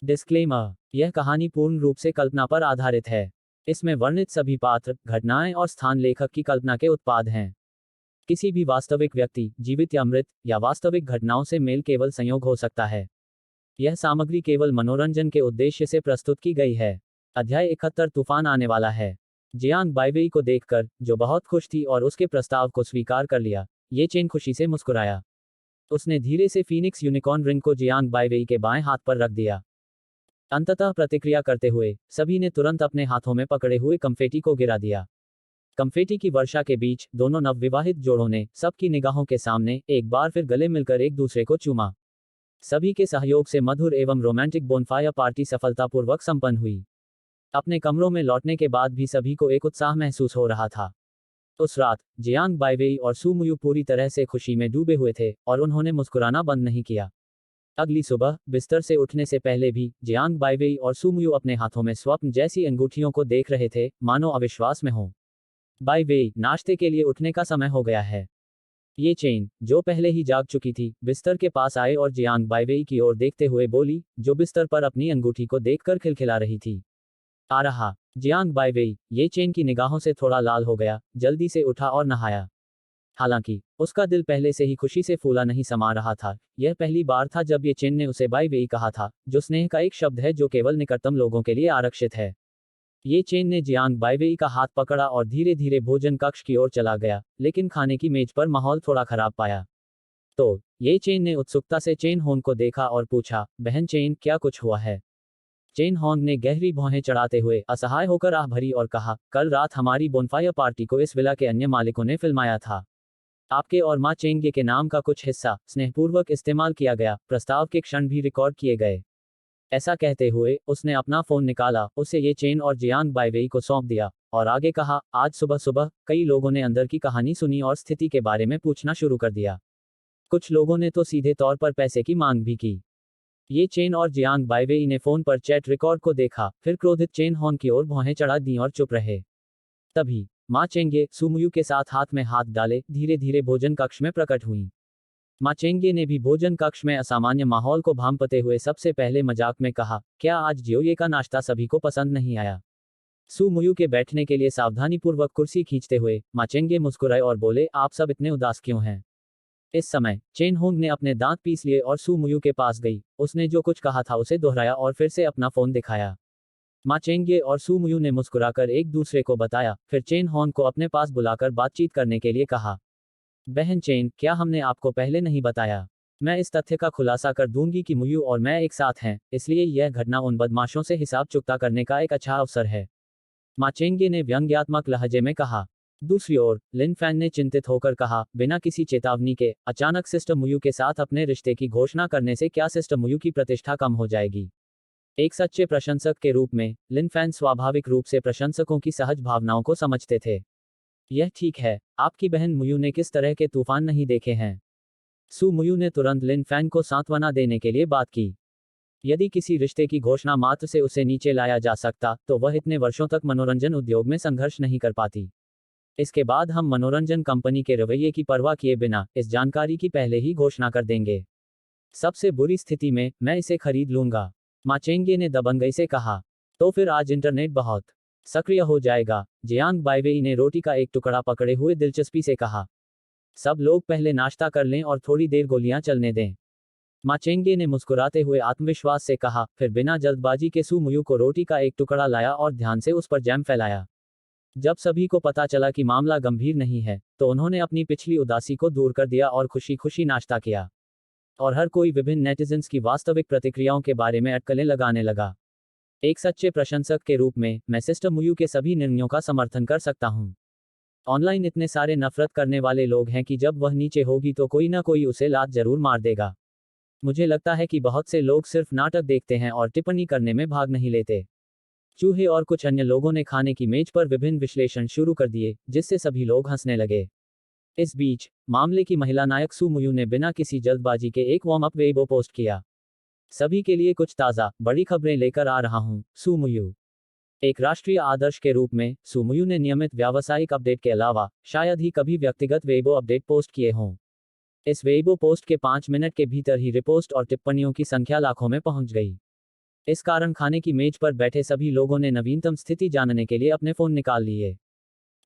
Disclaimer, यह कहानी पूर्ण रूप से कल्पना पर आधारित है। इसमें वर्णित सभी पात्र, घटनाएं और स्थान लेखक की कल्पना के उत्पाद हैं। किसी भी वास्तविक व्यक्ति, जीवित या मृत, या वास्तविक घटनाओं से मेल केवल संयोग हो सकता है। यह सामग्री केवल मनोरंजन के उद्देश्य से प्रस्तुत की गई है। अध्याय 71 तूफान आने वाला है। जियांग बाइवेई को देखकर, जो बहुत खुश थी और उसके प्रस्ताव को स्वीकार कर लिया, ये चेन खुशी से मुस्कुराया। उसने धीरे से फीनिक्स यूनिकॉर्न रिंग को जियांग बाइवेई के बाएं हाथ पर रख दिया। अंततः प्रतिक्रिया करते हुए, सभी ने तुरंत अपने हाथों में पकड़े हुए कंफेटी को गिरा दिया। कंफेटी की वर्षा के बीच, दोनों नवविवाहित जोड़ों ने, सबकी निगाहों के सामने, एक बार फिर गले मिलकर एक दूसरे को चूमा। सभी के सहयोग से मधुर एवं रोमांटिक बोनफायर पार्टी सफलतापूर्वक संपन्न हुई। अपने कमरों में लौटने के बाद भी सभी को एक उत्साह महसूस हो रहा था। उस रात, जियांग बाइवेई और सू मुयू पूरी तरह से खुशी में डूबे हुए थे, और उन्होंने मुस्कुराना बंद नहीं किया। अगली सुबह, बिस्तर से उठने से पहले भी, जियांग बाइवेई और सू मुयू अपने हाथों में स्वप्न जैसी अंगूठियों को देख रहे थे, मानो अविश्वास में हो। बाइवेई, नाश्ते के लिए उठने का समय हो गया है। ये चेन, जो पहले ही जाग चुकी थी, बिस्तर के पास आए और जियांग बाइवेई की ओर देखते हुए बोली, जो बिस्तर पर अपनी अंगूठी को देखकर खिलखिला रही थी। आ रहा। जियांग बाइवेई, ये चेन की निगाहों से थोड़ा लाल हो गया, जल्दी से उठा और नहाया। हालांकि, उसका दिल पहले से ही खुशी से फूला नहीं समा रहा था। यह पहली बार था जब ये चेन ने उसे बाइवेई कहा था, जो स्नेह का एक शब्द है जो केवल निकटतम लोगों के लिए आरक्षित है। ये चेन ने जियांग बाइवेई का हाथ पकड़ा और धीरे धीरे भोजन कक्ष की ओर चला गया, लेकिन खाने की मेज पर माहौल थोड़ा खराब पाया। तो, ये चेन ने उत्सुकता से चेन होंग को देखा और पूछा, बहन चेन, क्या कुछ हुआ है? चेन होंग ने गहरी भौहें चढ़ाते हुए असहाय होकर आह भरी और कहा, कल रात हमारी बोनफायर पार्टी को इस विला के अन्य मालिकों ने फिल्माया था। आपके और माँ चेंगे के नाम का कुछ हिस्सा स्नेहपूर्वक इस्तेमाल किया गया, प्रस्ताव के क्षण भी रिकॉर्ड किए गए। ऐसा कहते हुए, उसने अपना फोन निकाला, उसे ये चेन और जियांग बाइवेई को सौंप दिया, और आगे कहा, आज सुबह सुबह, कई लोगों ने अंदर की कहानी सुनी और स्थिति के बारे में पूछना शुरू कर दिया। कुछ लोगों ने तो सीधे तौर पर पैसे की मांग भी की। ये चेन और जियांग बाइवेई ने फोन पर चैट रिकॉर्ड को देखा, फिर क्रोधित चेन हॉन की ओर भौहें चढ़ा दी और चुप रहे। तभी, माँ चेंगे, सुमुयू के साथ हाथ में हाथ डाले, धीरे धीरे भोजन कक्ष में प्रकट हुई। माँ चेंगे ने भी भोजन कक्ष में असामान्य माहौल को भांपते हुए सबसे पहले मजाक में कहा, क्या आज जियोये का नाश्ता सभी को पसंद नहीं आया? सू मुयू के बैठने के लिए सावधानीपूर्वक कुर्सी खींचते हुए, माँ चेंगे मुस्कुराए और बोले, आप सब इतने उदास क्यों हैं? इस समय, चेन होंग ने अपने दांत पीस लिए और सू मुयू के पास गई, उसने जो कुछ कहा था उसे दोहराया और फिर से अपना फोन दिखाया। माँ चेंगे और सू मुयू ने मुस्कुराकर एक दूसरे को बताया, फिर चेन होंग को अपने पास बुलाकर बातचीत करने के लिए कहा। बहन चेन, क्या हमने आपको पहले नहीं बताया? मैं इस तथ्य का खुलासा कर दूंगी कि मुयू और मैं एक साथ हैं, इसलिए यह घटना उन बदमाशों से हिसाब चुकता करने का एक अच्छा अवसर है। माँ चेंगे ने व्यंग्यात्मक लहजे में कहा। दूसरी ओर, लिन फैन ने चिंतित होकर कहा, बिना किसी चेतावनी के, अचानक सिस्टर मुयू के साथ अपने रिश्ते की घोषणा करने से क्या सिस्टर मुयू की प्रतिष्ठा कम हो जाएगी? एक सच्चे प्रशंसक के रूप में, लिन फैन स्वाभाविक रूप से प्रशंसकों की सहज भावनाओं को समझते थे। यह ठीक है, आपकी बहन मुयू ने किस तरह के तूफान नहीं देखे हैं? सू मुयू ने तुरंत लिन फैन को सांत्वना देने के लिए बात की। यदि किसी रिश्ते की घोषणा मात्र से उसे नीचे लाया जा सकता, तो वह इतने वर्षों तक मनोरंजन उद्योग में संघर्ष नहीं कर पाती। इसके बाद हम मनोरंजन कंपनी के रवैये की परवाह किए बिना, इस जानकारी की पहले ही घोषणा कर देंगे। सबसे बुरी स्थिति में, मैं इसे खरीद लूंगा। माँ चेंगे ने दबंगई से कहा। तो फिर आज इंटरनेट बहुत सक्रिय हो जाएगा, जियांग बाइवेई ने रोटी का एक टुकड़ा पकड़े हुए दिलचस्पी से कहा। सब लोग पहले नाश्ता कर लें और थोड़ी देर गोलियां चलने दें। माँ चेंगे ने मुस्कुराते हुए आत्मविश्वास से कहा, फिर बिना जल्दबाजी के सू मुयू को रोटी का एक टुकड़ा लाया और ध्यान से उस पर जैम फैलाया। जब सभी को पता चला कि मामला गंभीर नहीं है, तो उन्होंने अपनी पिछली उदासी को दूर कर दिया और खुशी खुशी नाश्ता किया। और हर कोई विभिन्न नेटिजन्स की वास्तविक प्रतिक्रियाओं के बारे में अटकलें लगाने लगा। एक सच्चे प्रशंसक के रूप में, मैं सिस्टर मुयू के सभी निर्णयों का समर्थन कर सकता हूँ। ऑनलाइन इतने सारे नफरत करने वाले लोग हैं कि जब वह नीचे होगी तो कोई ना कोई उसे लात जरूर मार देगा। मुझे लगता है कि बहुत से लोग सिर्फ नाटक देखते हैं और टिप्पणी करने में भाग नहीं लेते। चूहे और कुछ अन्य लोगों ने खाने की मेज पर विभिन्न विश्लेषण शुरू कर दिए, जिससे सभी लोग हंसने लगे। इस बीच, मामले की महिला नायक सू मुयू ने बिना किसी जल्दबाजी के एक वार्म अप वेबो पोस्ट किया। सभी के लिए कुछ ताज़ा, बड़ी खबरें लेकर आ रहा हूँ, सू मुयू। एक राष्ट्रीय आदर्श के रूप में, सू मुयू ने नियमित व्यावसायिक अपडेट के अलावा, शायद ही कभी व्यक्तिगत वेबो अपडेट पोस्ट किए हों। इस वेबो पोस्ट के 5 मिनट के भीतर ही रिपोस्ट और टिप्पणियों की संख्या लाखों में पहुंच गई। इस कारण खाने की मेज पर बैठे सभी लोगों ने नवीनतम स्थिति जानने के लिए अपने फोन निकाल लिए।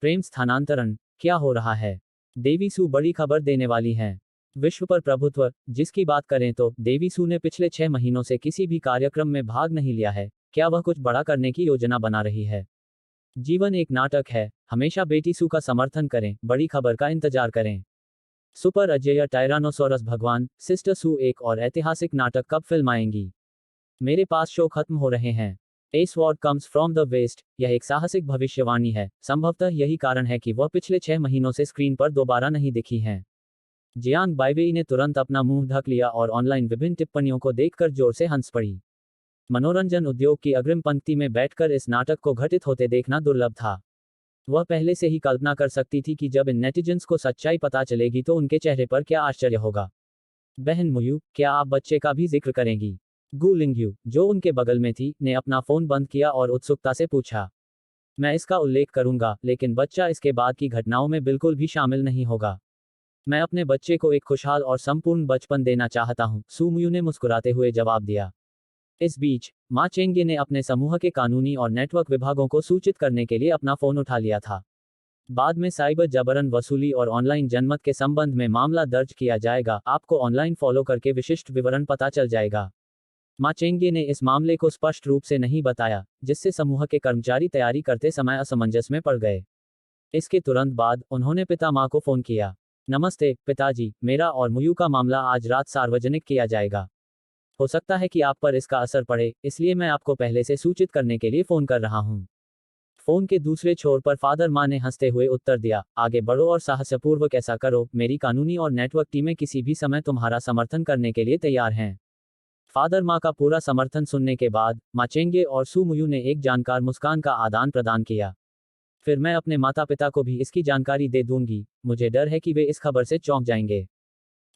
प्रेम स्थानांतरण, क्या हो रहा है? देवी सू बड़ी खबर देने वाली हैं। विश्व पर प्रभुत्व, जिसकी बात करें तो देवी सू ने पिछले 6 महीनों से किसी भी कार्यक्रम में भाग नहीं लिया है। क्या वह कुछ बड़ा करने की योजना बना रही है? जीवन एक नाटक है, हमेशा बेटी सू का समर्थन करें, बड़ी खबर का इंतजार करें। सुपर अजेय टायरानोसोरस भगवान, सिस्टर सू एक और ऐतिहासिक नाटक कब फिल्म आएंगी? मेरे पास शो खत्म हो रहे हैं। A sword comes from the west, यह एक साहसिक भविष्यवाणी है, संभवतः यही कारण है कि वह पिछले 6 महीनों से स्क्रीन पर दोबारा नहीं दिखी हैं। जियांग बाइवेई ने तुरंत अपना मुंह ढक लिया और ऑनलाइन विभिन्न टिप्पणियों को देखकर जोर से हंस पड़ी। मनोरंजन उद्योग की अग्रिम पंक्ति में बैठकर इस नाटक को घटित होते देखना दुर्लभ था। वह पहले से ही कल्पना कर सकती थी कि जब इन नेटिजन्स को सच्चाई पता चलेगी तो उनके चेहरे पर क्या आश्चर्य होगा। बहन मुयू, क्या आप बच्चे का भी जिक्र करेंगी? गु लिंग्यू, जो उनके बगल में थी, ने अपना फोन बंद किया और उत्सुकता से पूछा। मैं इसका उल्लेख करूंगा, लेकिन बच्चा इसके बाद की घटनाओं में बिल्कुल भी शामिल नहीं होगा। मैं अपने बच्चे को एक खुशहाल और संपूर्ण बचपन देना चाहता हूं, सू मुयू ने मुस्कुराते हुए जवाब दिया। इस बीच मा चेंगे ने अपने समूह के कानूनी और नेटवर्क विभागों को सूचित करने के लिए अपना फोन उठा लिया था। बाद में साइबर जबरन वसूली और ऑनलाइन जनमत के संबंध में मामला दर्ज किया जाएगा। आपको ऑनलाइन फॉलो करके विशिष्ट विवरण पता चल जाएगा। मा चेंगे ने इस मामले को स्पष्ट रूप से नहीं बताया, जिससे समूह के कर्मचारी तैयारी करते समय असमंजस में पड़ गए। इसके तुरंत बाद उन्होंने पिता मा को फोन किया। नमस्ते पिताजी, मेरा और मुयू का मामला आज रात सार्वजनिक किया जाएगा। हो सकता है कि आप पर इसका असर पड़े, इसलिए मैं आपको पहले से सूचित करने के लिए फोन कर रहा हूं। फोन के दूसरे छोर पर फादर मा ने हंसते हुए उत्तर दिया, आगे बढ़ो और साहसपूर्वक ऐसा करो, मेरी कानूनी और नेटवर्क टीमें किसी भी समय तुम्हारा समर्थन करने के लिए तैयार हैं। फादर मा का पूरा समर्थन सुनने के बाद मा चेंगे और सू मुयू ने एक जानकार मुस्कान का आदान प्रदान किया। फिर मैं अपने माता पिता को भी इसकी जानकारी दे दूंगी, मुझे डर है कि वे इस खबर से चौंक जाएंगे।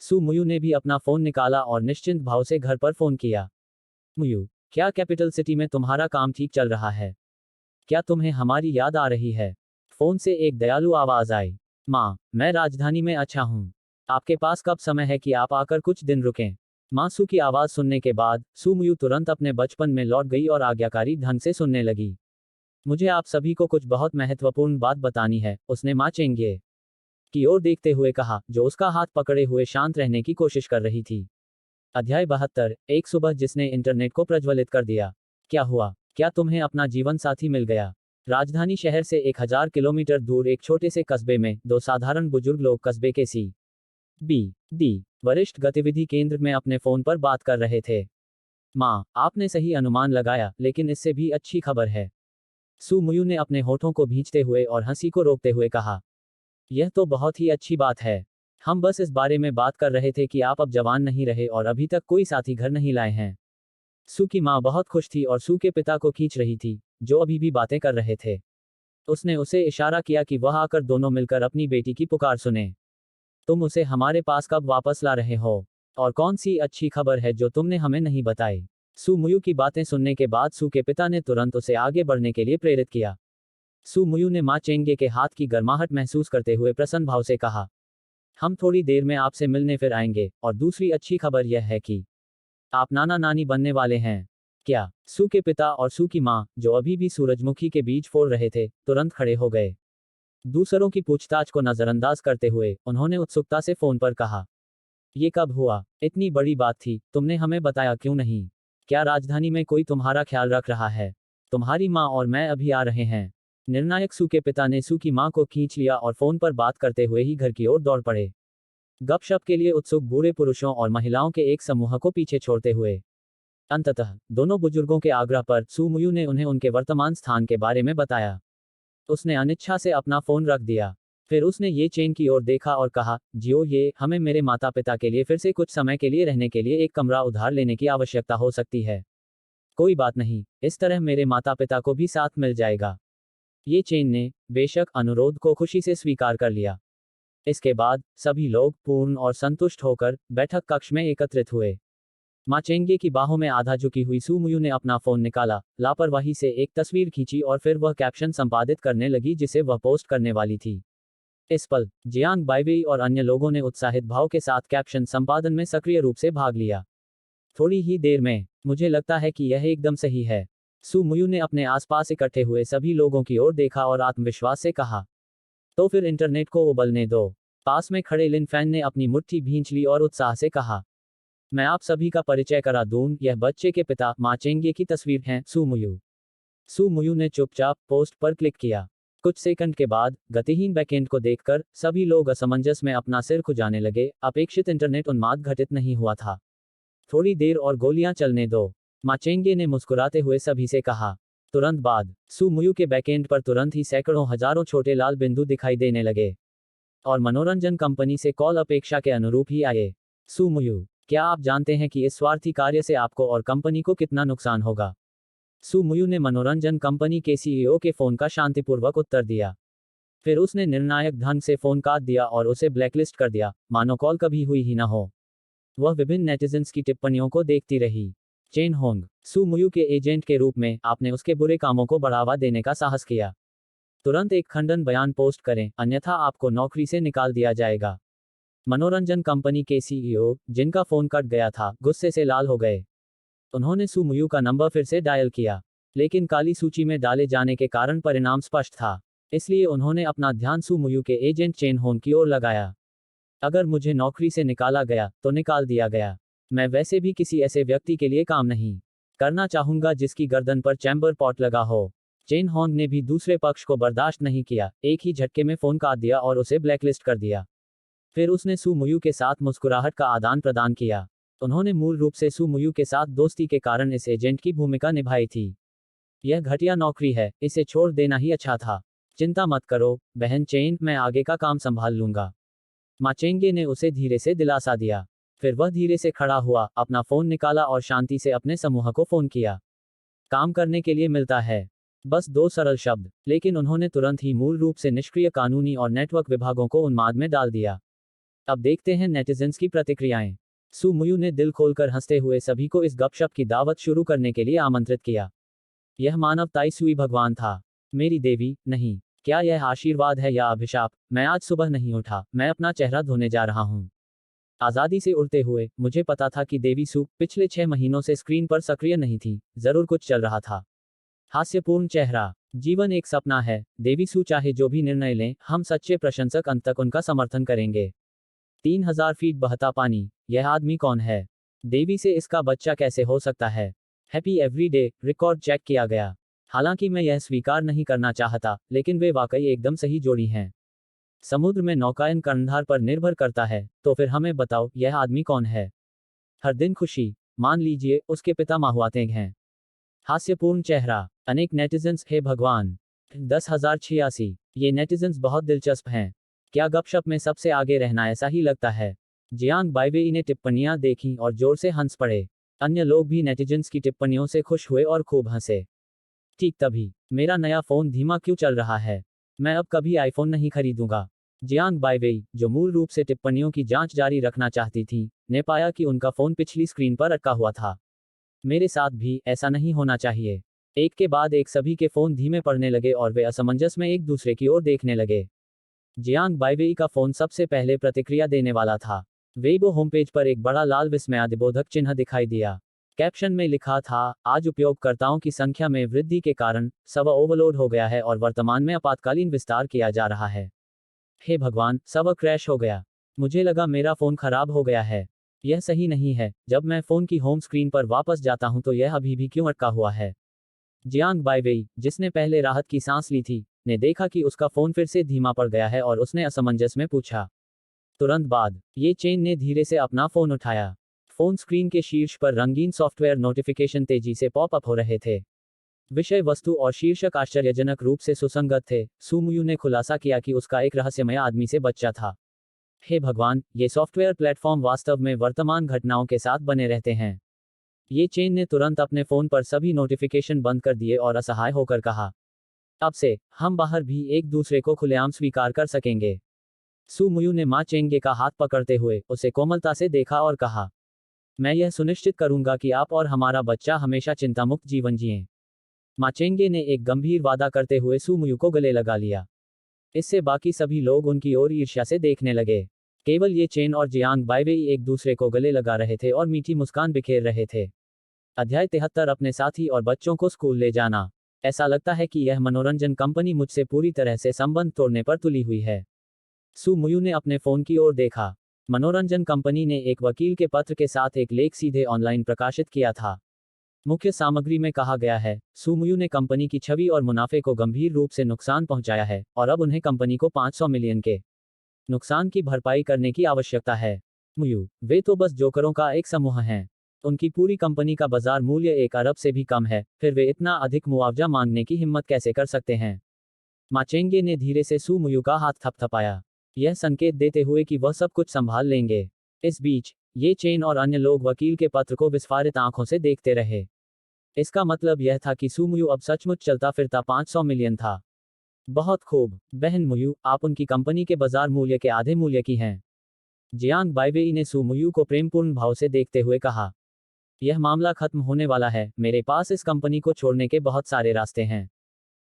सू मुयू ने भी अपना फोन निकाला और निश्चिंत भाव से घर पर फोन किया। मुयू, क्या कैपिटल सिटी में तुम्हारा काम ठीक चल रहा है? क्या तुम्हें हमारी याद आ रही है? फोन से एक दयालु आवाज आई। माँ, मैं राजधानी में अच्छा हूँ। आपके पास कब समय है कि आप आकर कुछ दिन रुकें? माँ सू की आवाज सुनने के बाद सू मुयू तुरंत अपने बचपन में लौट गई और आज्ञाकारी ढंग से सुनने लगी। मुझे आप सभी को कुछ बहुत महत्वपूर्ण बात बतानी है, उसने मा चेंगे की ओर देखते हुए कहा, जो उसका हाथ पकड़े हुए शांत रहने की कोशिश कर रही थी। अध्याय 72, एक सुबह जिसने इंटरनेट को प्रज्वलित कर दिया। क्या हुआ? क्या तुम्हें अपना जीवन साथी मिल गया? राजधानी शहर से 1000 किलोमीटर दूर एक छोटे से कस्बे में दो साधारण बुजुर्ग लोग कस्बे के सी.बी.डी. वरिष्ठ गतिविधि केंद्र में अपने फोन पर बात कर रहे थे। माँ, आपने सही अनुमान लगाया, लेकिन इससे भी अच्छी खबर है। सू मुयू ने अपने होठों को भींचते हुए और हंसी को रोकते हुए कहा। यह तो बहुत ही अच्छी बात है। हम बस इस बारे में बात कर रहे थे कि आप अब जवान नहीं रहे और अभी तक कोई साथी घर नहीं लाए हैं। सू की माँ बहुत खुश थी और सू के पिता को खींच रही थी, जो अभी भी बातें कर रहे थे। उसने उसे इशारा किया कि वह आकर दोनों मिलकर अपनी बेटी की पुकार सुने। तुम उसे हमारे पास कब वापस ला रहे हो? और कौन सी अच्छी खबर है जो तुमने हमें नहीं बताई? सू मुयू की बातें सुनने के बाद सू के पिता ने तुरंत उसे आगे बढ़ने के लिए प्रेरित किया। सू मुयू ने मा चेंगे के हाथ की गर्माहट महसूस करते हुए प्रसन्न भाव से कहा, हम थोड़ी देर में आपसे मिलने फिर आएंगे, और दूसरी अच्छी खबर यह है कि आप नाना नानी बनने वाले हैं। क्या? सू के पिता और सू की माँ, जो अभी भी सूरजमुखी के बीज फोड़ रहे थे, तुरंत खड़े हो गए। दूसरों की पूछताछ को नजरअंदाज करते हुए उन्होंने उत्सुकता से फोन पर कहा, ये कब हुआ? इतनी बड़ी बात थी, तुमने हमें बताया क्यों नहीं? क्या राजधानी में कोई तुम्हारा ख्याल रख रहा है? तुम्हारी माँ और मैं अभी आ रहे हैं। निर्णायक सू के पिता ने सू की माँ को खींच लिया और फोन पर बात करते हुए ही घर की ओर दौड़ पड़े। गपशप के लिए उत्सुक बूढ़े पुरुषों और महिलाओं के एक समूह को पीछे छोड़ते हुए अंततः दोनों बुजुर्गों के आग्रह पर सू मुयू ने उन्हें उनके वर्तमान स्थान के बारे में बताया। उसने अनिच्छा से अपना फोन रख दिया। फिर उसने ये चेन की ओर देखा और कहा, जियो, ये हमें मेरे माता पिता के लिए फिर से कुछ समय के लिए रहने के लिए एक कमरा उधार लेने की आवश्यकता हो सकती है। कोई बात नहीं, इस तरह मेरे माता पिता को भी साथ मिल जाएगा। ये चेन ने बेशक अनुरोध को खुशी से स्वीकार कर लिया। इसके बाद सभी लोग पूर्ण और संतुष्ट होकर बैठक कक्ष में एकत्रित हुए। मा चेंगे की बाहों में आधा झुकी हुई सू मुयू ने अपना फोन निकाला, लापरवाही से एक तस्वीर खींची और फिर वह कैप्शन संपादित करने लगी जिसे वह पोस्ट करने वाली थी। इस पल जियांग बाइवेई और अन्य लोगों ने उत्साहित भाव के साथ कैप्शन संपादन में सक्रिय रूप से भाग लिया। थोड़ी ही देर में मुझे लगता है कि यह एकदम सही है। सू मुयू ने अपने आसपास इकट्ठे हुए सभी लोगों की ओर देखा और आत्मविश्वास से कहा, तो फिर इंटरनेट को उबलने दो। पास में खड़े लिन फैन ने अपनी मुट्ठी भींच ली और उत्साह से कहा, मैं आप सभी का परिचय करा दूं, यह बच्चे के पिता मा चेंगे की तस्वीर है, सू मुयू। सू मुयू ने चुपचाप पोस्ट पर क्लिक किया। कुछ सेकंड के बाद गतिहीन बैकएंड को देखकर सभी लोग असमंजस में अपना सिर खुजाने लगे। अपेक्षित इंटरनेट उन्माद घटित नहीं हुआ था। थोड़ी देर और गोलियां चलने दो, माचेंगे ने मुस्कुराते हुए सभी से कहा। तुरंत बाद सू मुयू के बैकएंड पर तुरंत ही सैकड़ों हजारों छोटे लाल बिंदु दिखाई देने लगे और मनोरंजन कंपनी से कॉल अपेक्षा के अनुरूप ही आए। सू मुयू, क्या आप जानते हैं कि इस स्वार्थी कार्य से आपको और कंपनी को कितना नुकसान होगा? सू मुयू ने मनोरंजन कंपनी के सीईओ के फोन का शांतिपूर्वक उत्तर दिया। फिर उसने निर्णायक ढंग से फोन काट दिया और उसे ब्लैकलिस्ट कर दिया, मानो कॉल कभी हुई ही ना हो। वह विभिन्न नेटिजन्स की टिप्पणियों को देखती रही। चेन होंग, सू मुयू के एजेंट के रूप में आपने उसके बुरे कामों को बढ़ावा देने का साहस किया। तुरंत एक खंडन बयान पोस्ट करें, अन्यथा आपको नौकरी से निकाल दिया जाएगा। मनोरंजन कंपनी के सीईओ, जिनका फोन कट गया था, गुस्से से लाल हो गए। उन्होंने सू मुयू का नंबर फिर से डायल किया, लेकिन काली सूची में डाले जाने के कारण परिणाम स्पष्ट था। इसलिए उन्होंने अपना ध्यान सू मुयू के एजेंट चेन होंग की ओर लगाया। अगर मुझे नौकरी से निकाला गया तो निकाल दिया गया। मैं वैसे भी किसी ऐसे व्यक्ति के लिए काम नहीं करना चाहूंगा जिसकी गर्दन पर चैम्बर पॉट लगा हो। चेन होंग ने भी दूसरे पक्ष को बर्दाश्त नहीं किया, एक ही झटके में फोन काट दिया और उसे ब्लैकलिस्ट कर दिया। फिर उसने सू मुयू के साथ मुस्कुराहट का आदान प्रदान किया। उन्होंने मूल रूप से सू मुयू के साथ दोस्ती के कारण इस एजेंट की भूमिका निभाई थी। यह घटिया नौकरी है, इसे छोड़ देना ही अच्छा था। चिंता मत करो बहन चेन, मैं आगे का काम संभाल लूंगा। माचेंगे ने उसे धीरे से दिलासा दिया। फिर वह धीरे से खड़ा हुआ, अपना फोन निकाला और शांति से अपने समूह को फोन किया। काम करने के लिए मिलता है। बस 2 सरल शब्द, लेकिन उन्होंने तुरंत ही मूल रूप से निष्क्रिय कानूनी और नेटवर्क विभागों को उन्माद में डाल दिया। अब देखते हैं नेटिजन्स की प्रतिक्रियाएं। सू मुयू ने दिल खोलकर हंसते हुए सभी को इस गपशप की दावत शुरू करने के लिए आमंत्रित किया। यह मानवताई सुई भगवान था। मेरी देवी, नहीं। क्या यह आशीर्वाद है या अभिशाप? मैं आज सुबह नहीं उठा, मैं अपना चेहरा धोने जा रहा हूं। आजादी से उड़ते हुए, मुझे पता था कि देवी सू पिछले 6 महीनों से स्क्रीन पर सक्रिय नहीं थी, जरूर कुछ चल रहा था। हास्यपूर्ण चेहरा। जीवन एक सपना है, देवी सू चाहे जो भी निर्णय लें, हम सच्चे प्रशंसक अंत तक उनका समर्थन करेंगे। 3000 फीट बहता पानी, यह आदमी कौन है? देवी से इसका बच्चा कैसे हो सकता है? हैप्पी एवरीडे, रिकॉर्ड चेक किया गया। हालांकि मैं यह स्वीकार नहीं करना चाहता, लेकिन वे वाकई एकदम सही जोड़ी हैं। समुद्र में नौकायन कर्णधार पर निर्भर करता है, तो फिर हमें बताओ, यह आदमी कौन है? हर दिन खुशी, मान लीजिए उसके पिता माहुआतेंग हैं। हास्यपूर्ण चेहरा। अनेक नेटिजन्स, हे भगवान। 10,086। ये नेटिजन्स बहुत दिलचस्प हैं। क्या गपशप में सबसे आगे रहना ऐसा ही लगता है? जियांग बाइवेई ने टिप्पणियां देखीं और जोर से हंस पड़े। अन्य लोग भी नेटिजन्स की टिप्पणियों से खुश हुए और खूब हंसे। ठीक तभी, मेरा नया फोन धीमा क्यों चल रहा है? मैं अब कभी आईफोन नहीं खरीदूंगा। जियांग बाइवेई, जो मूल रूप से टिप्पणियों की जांच जारी रखना चाहती थी, ने पाया कि उनका फोन पिछली स्क्रीन पर अटका हुआ था। मेरे साथ भी ऐसा नहीं होना चाहिए। एक के बाद एक सभी के फोन धीमे पड़ने लगे और वे असमंजस में एक दूसरे की ओर देखने लगे। जियांग बाइवेई का फोन सबसे पहले प्रतिक्रिया देने वाला था। वेइबो होमपेज पर एक बड़ा लाल विस्मयादिबोधक चिन्ह दिखाई दिया। कैप्शन में लिखा था, आज उपयोगकर्ताओं की संख्या में वृद्धि के कारण सर्वर ओवरलोड हो गया है और वर्तमान में आपातकालीन विस्तार किया जा रहा है। हे भगवान, सर्वर क्रैश हो गया। मुझे लगा मेरा फोन खराब हो गया है। यह सही नहीं है। जब मैं फोन की होम स्क्रीन पर वापस जाता हूं तो यह अभी भी क्यों अटका हुआ है? जियांग बाइवेई, जिसने पहले राहत की सांस ली थी, ने देखा कि उसका फोन फिर से धीमा पड़ गया है और उसने असमंजस में पूछा। तुरंत बाद, ये चेन ने धीरे से अपना फोन उठाया। फोन स्क्रीन के शीर्ष पर रंगीन सॉफ्टवेयर नोटिफिकेशन तेजी से पॉप अप हो रहे थे। विषय वस्तु और शीर्षक आश्चर्यजनक रूप से सुसंगत थे। सू मुयू ने खुलासा किया कि उसका एक रहस्यमय आदमी से बच्चा था। हे भगवान, ये सॉफ्टवेयर प्लेटफॉर्म वास्तव में वर्तमान घटनाओं के साथ बने रहते हैं। ये चेन ने तुरंत अपने फोन पर सभी नोटिफिकेशन बंद कर दिए और असहाय होकर कहा, अब से हम बाहर भी एक दूसरे को खुलेआम स्वीकार कर सकेंगे। सू मुयू ने मां चेंगे का हाथ पकड़ते हुए उसे कोमलता से देखा और कहा, मैं यह सुनिश्चित करूंगा कि आप और हमारा बच्चा हमेशा चिंतामुक्त जीवन जिएं। मां चेंगे ने एक गंभीर वादा करते हुए सू मुयू को गले लगा लिया। इससे बाकी सभी लोग उनकी ओर ईर्ष्या से देखने लगे। केवल ये चेन और जियांग बाइवेई एक दूसरे को गले लगा रहे थे और मीठी मुस्कान बिखेर रहे थे। अध्याय 73 अपने साथी और बच्चों को स्कूल ले जाना। ऐसा लगता है कि यह मनोरंजन कंपनी मुझसे पूरी तरह से संबंध तोड़ने पर तुली हुई है। सू मुयू ने अपने फोन की ओर देखा। मनोरंजन कंपनी ने एक वकील के पत्र के साथ एक लेख सीधे ऑनलाइन प्रकाशित किया था। मुख्य सामग्री में कहा गया है, सू मुयू ने कंपनी की छवि और मुनाफे को गंभीर रूप से नुकसान पहुंचाया है और अब उन्हें कंपनी को 500 मिलियन के नुकसान की भरपाई करने की आवश्यकता है। मुयू, वे तो बस जोकरों का एक समूह हैं। उनकी पूरी कंपनी का बाजार मूल्य 1 अरब से भी कम है, फिर वे इतना अधिक मुआवजा मांगने की हिम्मत कैसे कर सकते हैं? मा चेंगे ने धीरे से सू मुयू का हाथ थपथपाया, यह संकेत देते हुए कि वह सब कुछ संभाल लेंगे। इस बीच ये चेन और अन्य लोग वकील के पत्र को विस्फारित आंखों से देखते रहे। इसका मतलब यह था कि सू मुयू अब सचमुच चलता फिरता 500 मिलियन था। बहुत खूब, बहन मुयू, आप उनकी कंपनी के बाजार मूल्य के आधे मूल्य की हैं। जियांग बाइवेई ने सू मुयू को प्रेमपूर्ण भाव से देखते हुए कहा, यह मामला खत्म होने वाला है, मेरे पास इस कंपनी को छोड़ने के बहुत सारे रास्ते हैं।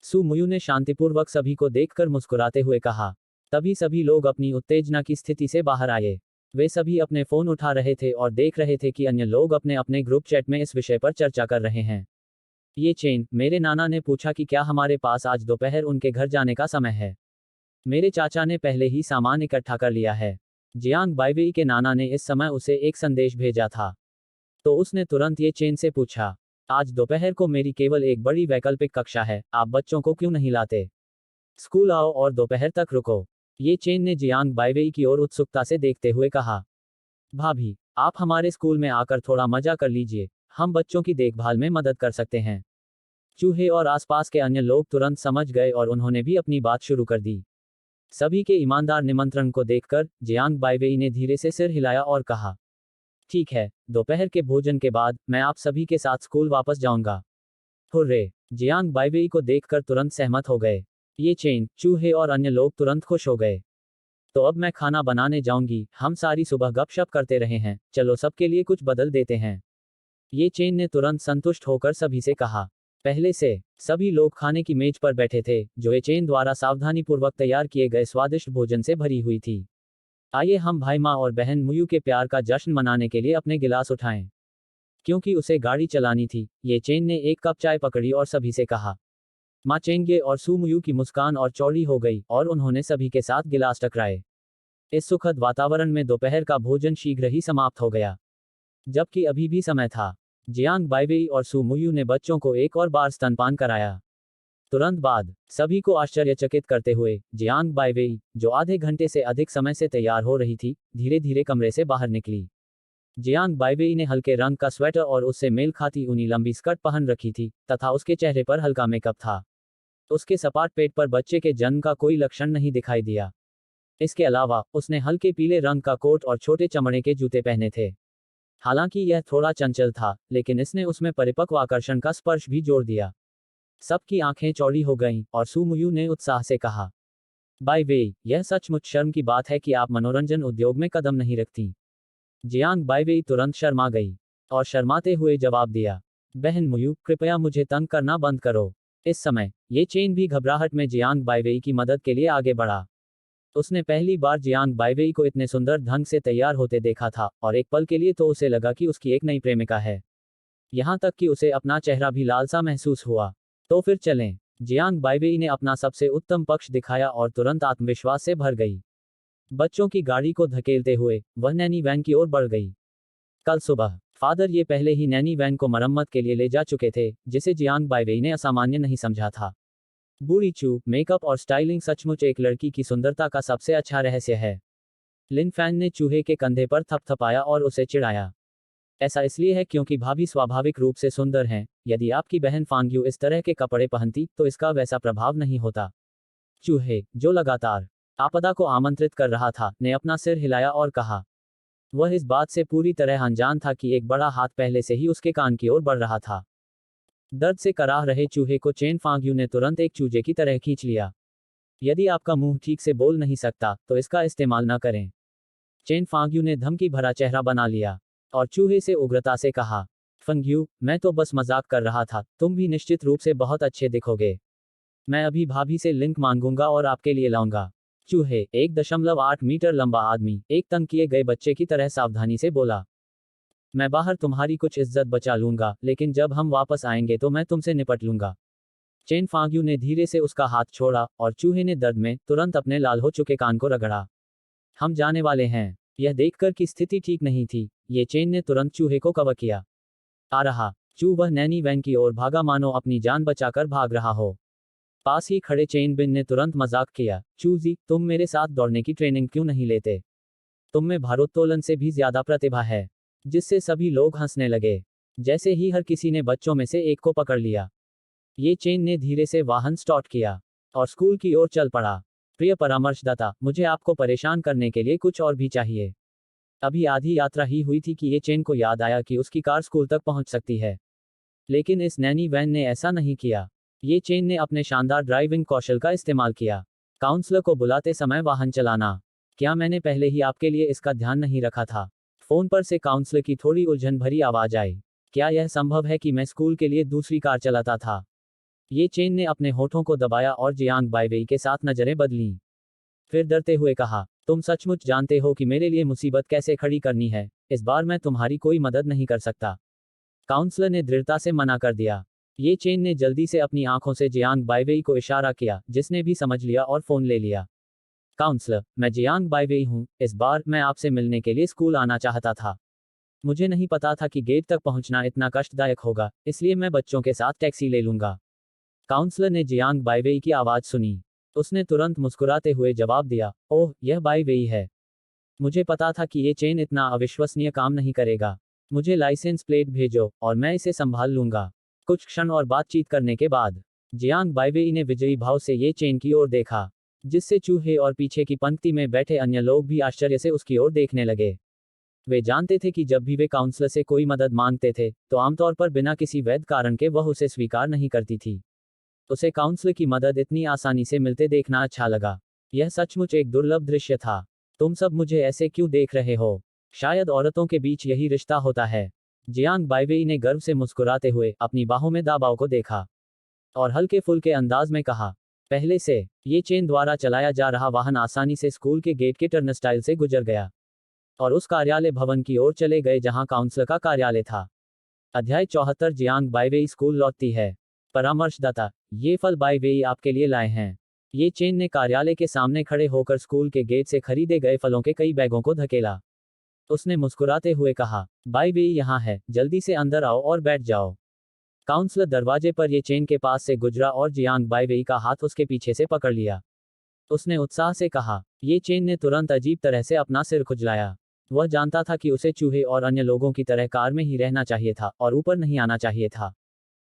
सू मुयू ने शांतिपूर्वक सभी को देखकर मुस्कुराते हुए कहा। तभी सभी लोग अपनी उत्तेजना की स्थिति से बाहर आए। वे सभी अपने फोन उठा रहे थे और देख रहे थे कि अन्य लोग अपने अपने ग्रुप चैट में इस विषय पर चर्चा कर रहे हैं। ये चेन, मेरे नाना ने पूछा कि क्या हमारे पास आज दोपहर उनके घर जाने का समय है। मेरे चाचा ने पहले ही सामान इकट्ठा कर लिया है। जियांग बाइवेई के नाना ने इस समय उसे एक संदेश भेजा था। तो उसने तुरंत ये चेन से पूछा, आज दोपहर को मेरी केवल एक बड़ी वैकल्पिक कक्षा है, आप बच्चों को क्यों नहीं लाते? स्कूल आओ और दोपहर तक रुको। ये चेन ने जियांग बाइवेई की ओर उत्सुकता से देखते हुए कहा, भाभी, आप हमारे स्कूल में आकर थोड़ा मजा कर लीजिए, हम बच्चों की देखभाल में मदद कर सकते हैं। चूहे और आसपास के अन्य लोग तुरंत समझ गए और उन्होंने भी अपनी बात शुरू कर दी। सभी के ईमानदार निमंत्रण को देखकर जियांग बाइवेई ने धीरे से सिर हिलाया और कहा, ठीक है, दोपहर के भोजन के बाद मैं आप सभी के साथ स्कूल वापस जाऊंगा। हुर्रे! जियांग बाइवेई को देखकर तुरंत सहमत हो गए। ये चेन, चूहे और अन्य लोग तुरंत खुश हो गए। तो अब मैं खाना बनाने जाऊंगी, हम सारी सुबह गपशप करते रहे हैं, चलो सबके लिए कुछ बदल देते हैं। ये चेन ने तुरंत संतुष्ट होकर सभी से कहा। पहले से सभी लोग खाने की मेज पर बैठे थे, जो ये चेन द्वारा सावधानीपूर्वक तैयार किए गए स्वादिष्ट भोजन से भरी हुई थी। आइए हम भाई माँ और बहन मुयू के प्यार का जश्न मनाने के लिए अपने गिलास उठाएं। क्योंकि उसे गाड़ी चलानी थी, ये चेन ने एक कप चाय पकड़ी और सभी से कहा। माँ चेंगे और सू मुयू की मुस्कान और चौड़ी हो गई और उन्होंने सभी के साथ गिलास टकराए। इस सुखद वातावरण में दोपहर का भोजन शीघ्र ही समाप्त हो गया। जबकि अभी भी समय था, जियांग बाइवेई और सू मुयू ने बच्चों को एक और बार स्तनपान कराया। तुरंत बाद, सभी को आश्चर्यचकित करते हुए, जियांग बाइवेई, जो आधे घंटे से अधिक समय से तैयार हो रही थी, धीरे धीरे कमरे से बाहर निकली। जियांग बाइवेई ने हल्के रंग का स्वेटर और उससे मेल खाती ऊनी लंबी स्कर्ट पहन रखी थी, तथा उसके चेहरे पर हल्का मेकअप था। उसके सपाट पेट पर बच्चे के जन्म का कोई लक्षण नहीं दिखाई दिया। इसके अलावा, उसने हल्के पीले रंग का कोट और छोटे चमड़े के जूते पहने थे। हालांकि यह थोड़ा चंचल था, लेकिन इसने उसमें परिपक्व आकर्षण का स्पर्श भी जोड़ दिया। सबकी आंखें चौड़ी हो गईं, और सू मुयू ने उत्साह से कहा, बाय वे, यह सचमुच शर्म की बात है कि आप मनोरंजन उद्योग में कदम नहीं रखती। जियांग बाइवेई तुरंत शर्मा गई और शर्माते हुए जवाब दिया, बहन मुयू, कृपया मुझे तंग करना बंद करो। इस समय, ये चेन भी घबराहट में जियांग बाइवेई की मदद के लिए आगे बढ़ा। उसने पहली बार जियांग बाइवेई को इतने सुंदर ढंग से तैयार होते देखा था, और एक पल के लिए तो उसे लगा कि उसकी एक नई प्रेमिका है। यहां तक कि उसे अपना चेहरा भी लालसा महसूस हुआ। तो फिर चलें। जियांग बाइवेई ने अपना सबसे उत्तम पक्ष दिखाया और तुरंत आत्मविश्वास से भर गई। बच्चों की गाड़ी को धकेलते हुए, वह नैनी वैन की ओर बढ़ गई। कल सुबह, फादर ये पहले ही नैनी वैन को मरम्मत के लिए ले जा चुके थे, जिसे जियांग बाइवेई ने असामान्य नहीं समझा था। बूढ़ी चू, मेकअप और स्टाइलिंग सचमुच एक लड़की की सुंदरता का सबसे अच्छा रहस्य है। लिन फैन ने चूहे के कंधे पर थपथपाया और उसे चिढ़ाया। ऐसा इसलिए है क्योंकि भाभी स्वाभाविक रूप से सुंदर हैं, यदि आपकी बहन फांग्यू इस तरह के कपड़े पहनती तो इसका वैसा प्रभाव नहीं होता। चूहे, जो लगातार आपदा को आमंत्रित कर रहा था, ने अपना सिर हिलाया और कहा। वह इस बात से पूरी तरह अनजान था कि एक बड़ा हाथ पहले से ही उसके कान की ओर बढ़ रहा था। दर्द से कराह रहे चूहे को चेन फांग्यू ने तुरंत एक चूजे की तरह खींच लिया। यदि आपका मुंह ठीक से बोल नहीं सकता, तो इसका इस्तेमाल न करें। चेन फांग्यू ने धमकी भरा चेहरा बना लिया और चूहे से उग्रता से कहा, फंग्यू, मैं तो बस मजाक कर रहा था, तुम भी निश्चित रूप से बहुत अच्छे दिखोगे। मैं अभी भाभी से लिंक मांगूंगा और आपके लिए लाऊंगा। चूहे, 1.8 मीटर लंबा आदमी, एक तंग किए गए बच्चे की तरह सावधानी से बोला। मैं बाहर तुम्हारी कुछ इज्जत बचा लूंगा, लेकिन जब हम वापस आएंगे तो मैं तुमसे निपट लूंगा। चेन फांग्यू ने धीरे से उसका हाथ छोड़ा और चूहे ने दर्द में तुरंत अपने लाल हो चुके कान को रगड़ा। हम जाने वाले हैं। यह देखकर कि स्थिति ठीक नहीं थी, ये चेन ने तुरंत चूहे को कवर किया। आ रहा। चू वह नैनी वैन की ओर भागा मानो अपनी जान बचाकर भाग रहा हो। पास ही खड़े चेन बिन ने तुरंत मजाक किया, चूजी, तुम मेरे साथ दौड़ने की ट्रेनिंग क्यों नहीं लेते? तुम में भारोत्तोलन से भी ज्यादा प्रतिभा है। जिससे सभी लोग हंसने लगे। जैसे ही हर किसी ने बच्चों में से एक को पकड़ लिया, ये चेन ने धीरे से वाहन स्टार्ट किया और स्कूल की ओर चल पड़ा। प्रिय परामर्शदाता, मुझे आपको परेशान करने के लिए कुछ और भी चाहिए। अभी आधी यात्रा ही हुई थी कि ये चेन को याद आया कि उसकी कार स्कूल तक पहुंच सकती है। लेकिन इस नैनी वैन ने ऐसा नहीं किया। ये चेन ने अपने शानदार ड्राइविंग कौशल का इस्तेमाल किया। काउंसलर को बुलाते समय वाहन चलाना। क्या मैंने पहले ही आपके लिए इसका ध्यान नहीं रखा था? फोन पर से काउंसलर की थोड़ी उलझन भरी आवाज आई। क्या यह संभव है कि मैं स्कूल के लिए दूसरी कार चलाता था? ये चेन ने अपने होठों को दबाया और जियांग बाइवेई के साथ नजरें बदलीं। फिर डरते हुए कहा, तुम सचमुच जानते हो कि मेरे लिए मुसीबत कैसे खड़ी करनी है? इस बार मैं तुम्हारी कोई मदद नहीं कर सकता। काउंसलर ने दृढ़ता से मना कर दिया। ये चेन ने जल्दी से अपनी आंखों से जियांग बाइवेई को इशारा किया, जिसने भी समझ लिया और फोन ले लिया। काउंसलर, मैं जियांग बाइवेई हूँ। इस बार मैं आपसे मिलने के लिए स्कूल आना चाहता था। मुझे नहीं पता था कि गेट तक पहुंचना इतना कष्टदायक होगा, इसलिए मैं बच्चों के साथ टैक्सी ले लूंगा। काउंसलर ने जियांग बाइवेई की आवाज सुनी। उसने तुरंत मुस्कुराते हुए जवाब दिया, ओह, यह बाइवेई है। मुझे पता था कि ये चेन इतना अविश्वसनीय काम नहीं करेगा। मुझे लाइसेंस प्लेट भेजो और मैं इसे संभाल लूंगा। कुछ क्षण और बातचीत करने के बाद जियांग बाइवेई ने विजयी भाव से ये चेन की ओर देखा, जिससे चूहे और पीछे की पंक्ति में बैठे अन्य लोग भी आश्चर्य से उसकी ओर देखने लगे। वे जानते थे कि जब भी वे काउंसलर से कोई मदद मांगते थे, तो आमतौर पर बिना किसी वैध कारण के वह उसे स्वीकार नहीं करती थी। उसे काउंसलर की मदद इतनी आसानी से मिलते देखना अच्छा लगा। यह सचमुच एक दुर्लभ दृश्य था। तुम सब मुझे ऐसे क्यों देख रहे हो? शायद औरतों के बीच यही रिश्ता होता है। जियांग बाइवेई ने गर्व से मुस्कुराते हुए अपनी बाहों में दाबाव को देखा और हल्के फुल्के अंदाज में कहा, पहले से ये चेन द्वारा चलाया जा रहा वाहन आसानी से स्कूल के गेट के टर्नस्टाइल से गुजर गया और उस कार्यालय भवन की ओर चले गए जहां काउंसलर का कार्यालय था। अध्याय 74। जियांग बाइवेई स्कूल लौटती है। परामर्शदाता, ये फल बाइवेई आपके लिए लाए हैं। ये चेन ने कार्यालय के सामने खड़े होकर स्कूल के गेट से खरीदे गए फलों के कई बैगों को धकेला। उसने मुस्कुराते हुए कहा, बाइवेई यहाँ है, जल्दी से अंदर आओ और बैठ जाओ। काउंसलर दरवाजे पर ये चेन के पास से गुजरा और जियांग बाइवेई का हाथ उसके पीछे से पकड़ लिया। उसने उत्साह से कहा। ये चेन ने तुरंत अजीब तरह से अपना सिर खुजलाया। वह जानता था कि उसे चूहे और अन्य लोगों की तरह कार में ही रहना चाहिए था और ऊपर नहीं आना चाहिए था।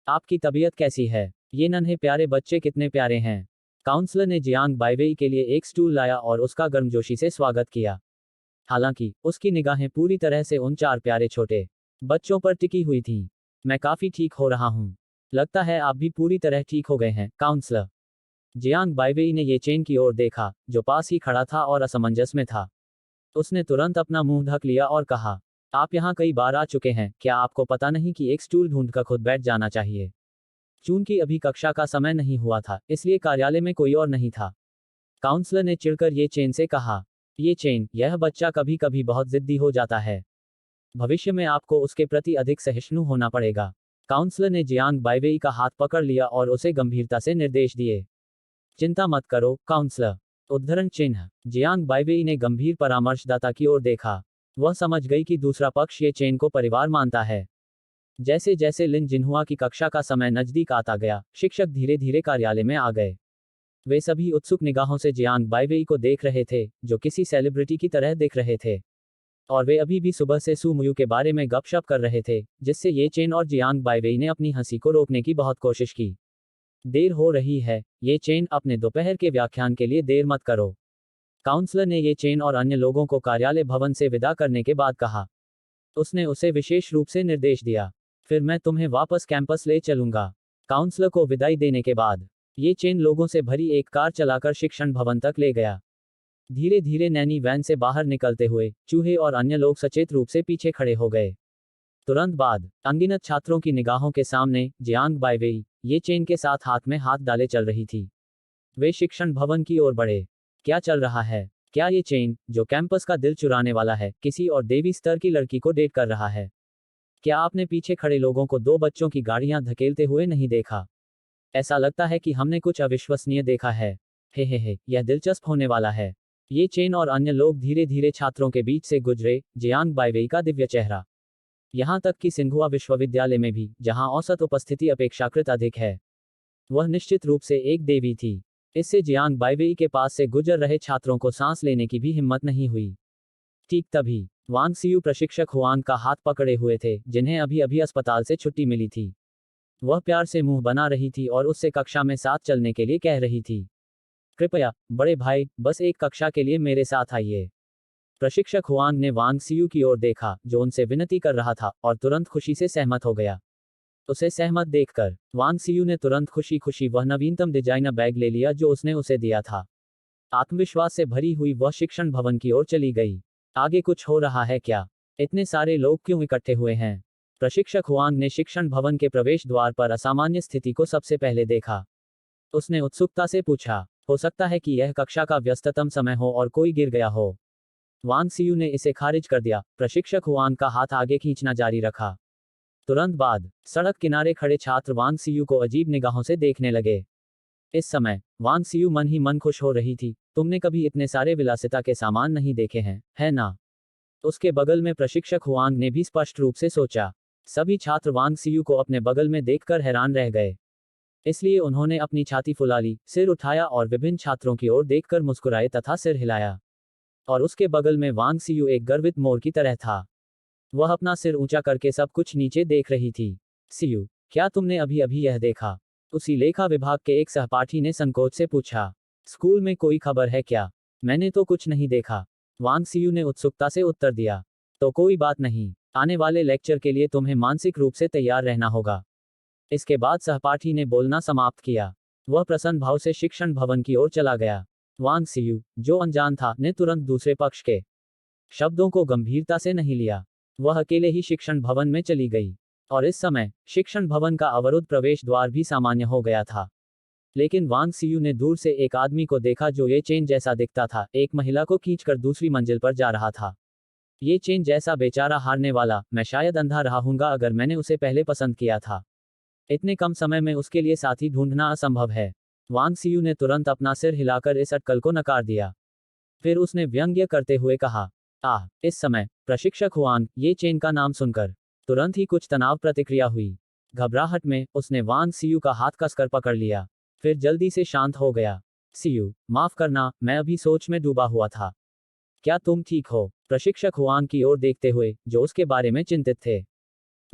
आपकी तबीयत कैसी है? ये नन्हे प्यारे बच्चे कितने प्यारे हैं। काउंसलर ने जियांग बाइवेई के लिए एक स्टूल लाया और उसका गर्मजोशी से स्वागत किया। हालांकि उसकी निगाहें पूरी तरह से उन चार प्यारे छोटे बच्चों पर टिकी हुई थीं। मैं काफी ठीक हो रहा हूँ। लगता है आप भी पूरी तरह ठीक हो गए हैं, काउंसलर। जियांग बाइवेई ने ये चेन की ओर देखा, जो पास ही खड़ा था और असमंजस में था। उसने तुरंत अपना मुंह ढक लिया और कहा, आप यहाँ कई बार आ चुके हैं, क्या आपको पता नहीं कि एक स्टूल ढूंढकर खुद बैठ जाना चाहिए? चूंकि अभी कक्षा का समय नहीं हुआ था, इसलिए कार्यालय में कोई और नहीं था। काउंसलर ने चिढ़कर ये चेन से कहा, ये चेन, यह बच्चा कभी कभी बहुत जिद्दी हो जाता है। भविष्य में आपको उसके प्रति अधिक सहिष्णु होना पड़ेगा। काउंसलर ने जियांग बाइवेई का हाथ पकड़ लिया और उसे गंभीरता से निर्देश दिए। चिंता मत करो, काउंसलर। उद्धरण चिन्ह। जियांग बाइवेई ने गंभीर परामर्शदाता की ओर देखा। वह समझ गई कि दूसरा पक्ष ये चेन को परिवार मानता है। जैसे जैसे लिन जिन्हुआ की कक्षा का समय नजदीक आता गया, शिक्षक धीरे धीरे कार्यालय में आ गए। वे सभी उत्सुक निगाहों से जियांग बाइवेई को देख रहे थे, जो किसी सेलिब्रिटी की तरह दिख रहे थे। और वे अभी भी सुबह से सू मुयू के बारे में गपशप कर रहे थे, जिससे ये चेन और जियांग बाइवेई ने अपनी हंसी को रोकने की बहुत कोशिश की। देर हो रही है, ये चेन, अपने दोपहर के व्याख्यान के लिए देर मत करो। काउंसलर ने ये चेन और अन्य लोगों को कार्यालय भवन से विदा करने के बाद कहा। उसने उसे विशेष रूप से निर्देश दिया, फिर मैं तुम्हें वापस कैंपस ले चलूंगा। काउंसलर को विदाई देने के बाद ये चेन लोगों से भरी एक कार चलाकर शिक्षण भवन तक ले गया। धीरे धीरे नैनी वैन से बाहर निकलते हुए चूहे और अन्य लोग सचेत रूप से पीछे खड़े हो गए। तुरंत बाद अनगिनत छात्रों की निगाहों के सामने जियांग बाइवेई ये चेन के साथ हाथ में हाथ डाले चल रही थी। वे शिक्षण भवन की ओर बढ़े। क्या चल रहा है? क्या ये चेन, जो कैंपस का दिल चुराने वाला है, किसी और देवी स्तर की लड़की को डेट कर रहा है? क्या आपने पीछे खड़े लोगों को दो बच्चों की गाड़ियां धकेलते हुए नहीं देखा? ऐसा लगता है कि हमने कुछ अविश्वसनीय देखा है। हे, यह दिलचस्प होने वाला है। ये चेन और अन्य लोग धीरे धीरे छात्रों के बीच से गुजरे, जियांग बाइवेई का दिव्य चेहरा। यहाँ तक कि सिंघुआ विश्वविद्यालय में भी, जहाँ औसत उपस्थिति अपेक्षाकृत अधिक है, वह निश्चित रूप से एक देवी थी। इससे जियांग बाइवेई के पास से गुजर रहे छात्रों को सांस लेने की भी हिम्मत नहीं हुई। ठीक तभी वांग सीयू प्रशिक्षक हुआन का हाथ पकड़े हुए थे, जिन्हें अभी अभी अस्पताल से छुट्टी मिली थी। वह प्यार से मुंह बना रही थी और उससे कक्षा में साथ चलने के लिए कह रही थी। कृपया बड़े भाई, बस एक कक्षा के लिए मेरे साथ आइए। प्रशिक्षक हुआंग ने वांग सीयू की ओर देखा, जो उनसे विनती कर रहा था, और तुरंत खुशी से सहमत हो गया। उसे सहमत देखकर वांग सीयू ने तुरंत खुशी खुशी वह नवीनतम डिजाइनर बैग ले लिया जो उसने उसे दिया था। आत्मविश्वास से भरी हुई वह शिक्षण भवन की ओर चली गई। आगे कुछ हो रहा है क्या? इतने सारे लोग क्यों इकट्ठे हुए हैं? प्रशिक्षक हुआंग ने शिक्षण भवन के प्रवेश द्वार पर असामान्य स्थिति को सबसे पहले देखा। उसने उत्सुकता से पूछा, हो सकता है कि यह कक्षा का व्यस्ततम समय हो और कोई गिर गया हो? वांग सीयू ने इसे खारिज कर दिया। प्रशिक्षक हुआंग का हाथ आगे खींचना जारी रखा। तुरंत बाद सड़क किनारे खड़े छात्र वांग सीयू को अजीब निगाहों से देखने लगे। इस समय वांग सीयू मन ही मन खुश हो रही थी। तुमने कभी इतने सारे विलासिता के सामान नहीं देखे हैं, है ना? उसके बगल में प्रशिक्षक हुआंग ने भी स्पष्ट रूप से सोचा। सभी छात्र वांग सीयू को अपने बगल में देखकर हैरान रह गए। इसलिए उन्होंने अपनी छाती फुला ली, सिर उठाया और विभिन्न छात्रों की ओर देखकर मुस्कुराए तथा सिर हिलाया। और उसके बगल में वांग सीयू एक गर्वित मोर की तरह था। वह अपना सिर ऊंचा करके सब कुछ नीचे देख रही थी। सीयू, क्या तुमने अभी अभी यह देखा? उसी लेखा विभाग के एक सहपाठी ने संकोच से पूछा। स्कूल में कोई खबर है क्या? मैंने तो कुछ नहीं देखा, वांग सीयू ने उत्सुकता से उत्तर दिया। तो कोई बात नहीं, आने वाले लेक्चर के लिए तुम्हें मानसिक रूप से तैयार रहना होगा। इसके बाद सहपाठी ने बोलना समाप्त किया। वह प्रसन्न भाव से शिक्षण भवन की ओर चला गया। वांग सीयू, जो अनजान था, ने तुरंत दूसरे पक्ष के शब्दों को गंभीरता से नहीं लिया। वह अकेले ही शिक्षण भवन में चली गई। और इस समय शिक्षण भवन का अवरुद्ध प्रवेश द्वार भी सामान्य हो गया था। लेकिन वांग सीयू ने दूर से एक आदमी को देखा जो ये चेन जैसा दिखता था, एक महिला को खींचकर दूसरी मंजिल पर जा रहा था। ये चेन जैसा बेचारा हारने वाला, मैं शायद अंधा रहा हूंगा अगर मैंने उसे पहले पसंद किया था। इतने कम समय में उसके लिए साथी ढूंढना असंभव है। वांग सीयू ने तुरंत अपना सिर हिलाकर इस अटकल को नकार दिया। फिर उसने व्यंग्य करते हुए कहा, आह! इस समय प्रशिक्षक हुआंग, ये चेन का नाम सुनकर तुरंत ही कुछ तनाव प्रतिक्रिया हुई। घबराहट में उसने वांग सीयू का हाथ कसकर पकड़ लिया, फिर जल्दी से शांत हो गया। सीयू, माफ करना, मैं अभी सोच में डूबा हुआ था। क्या तुम ठीक हो? प्रशिक्षक हुआंग की ओर देखते हुए, जो उसके बारे में चिंतित थे।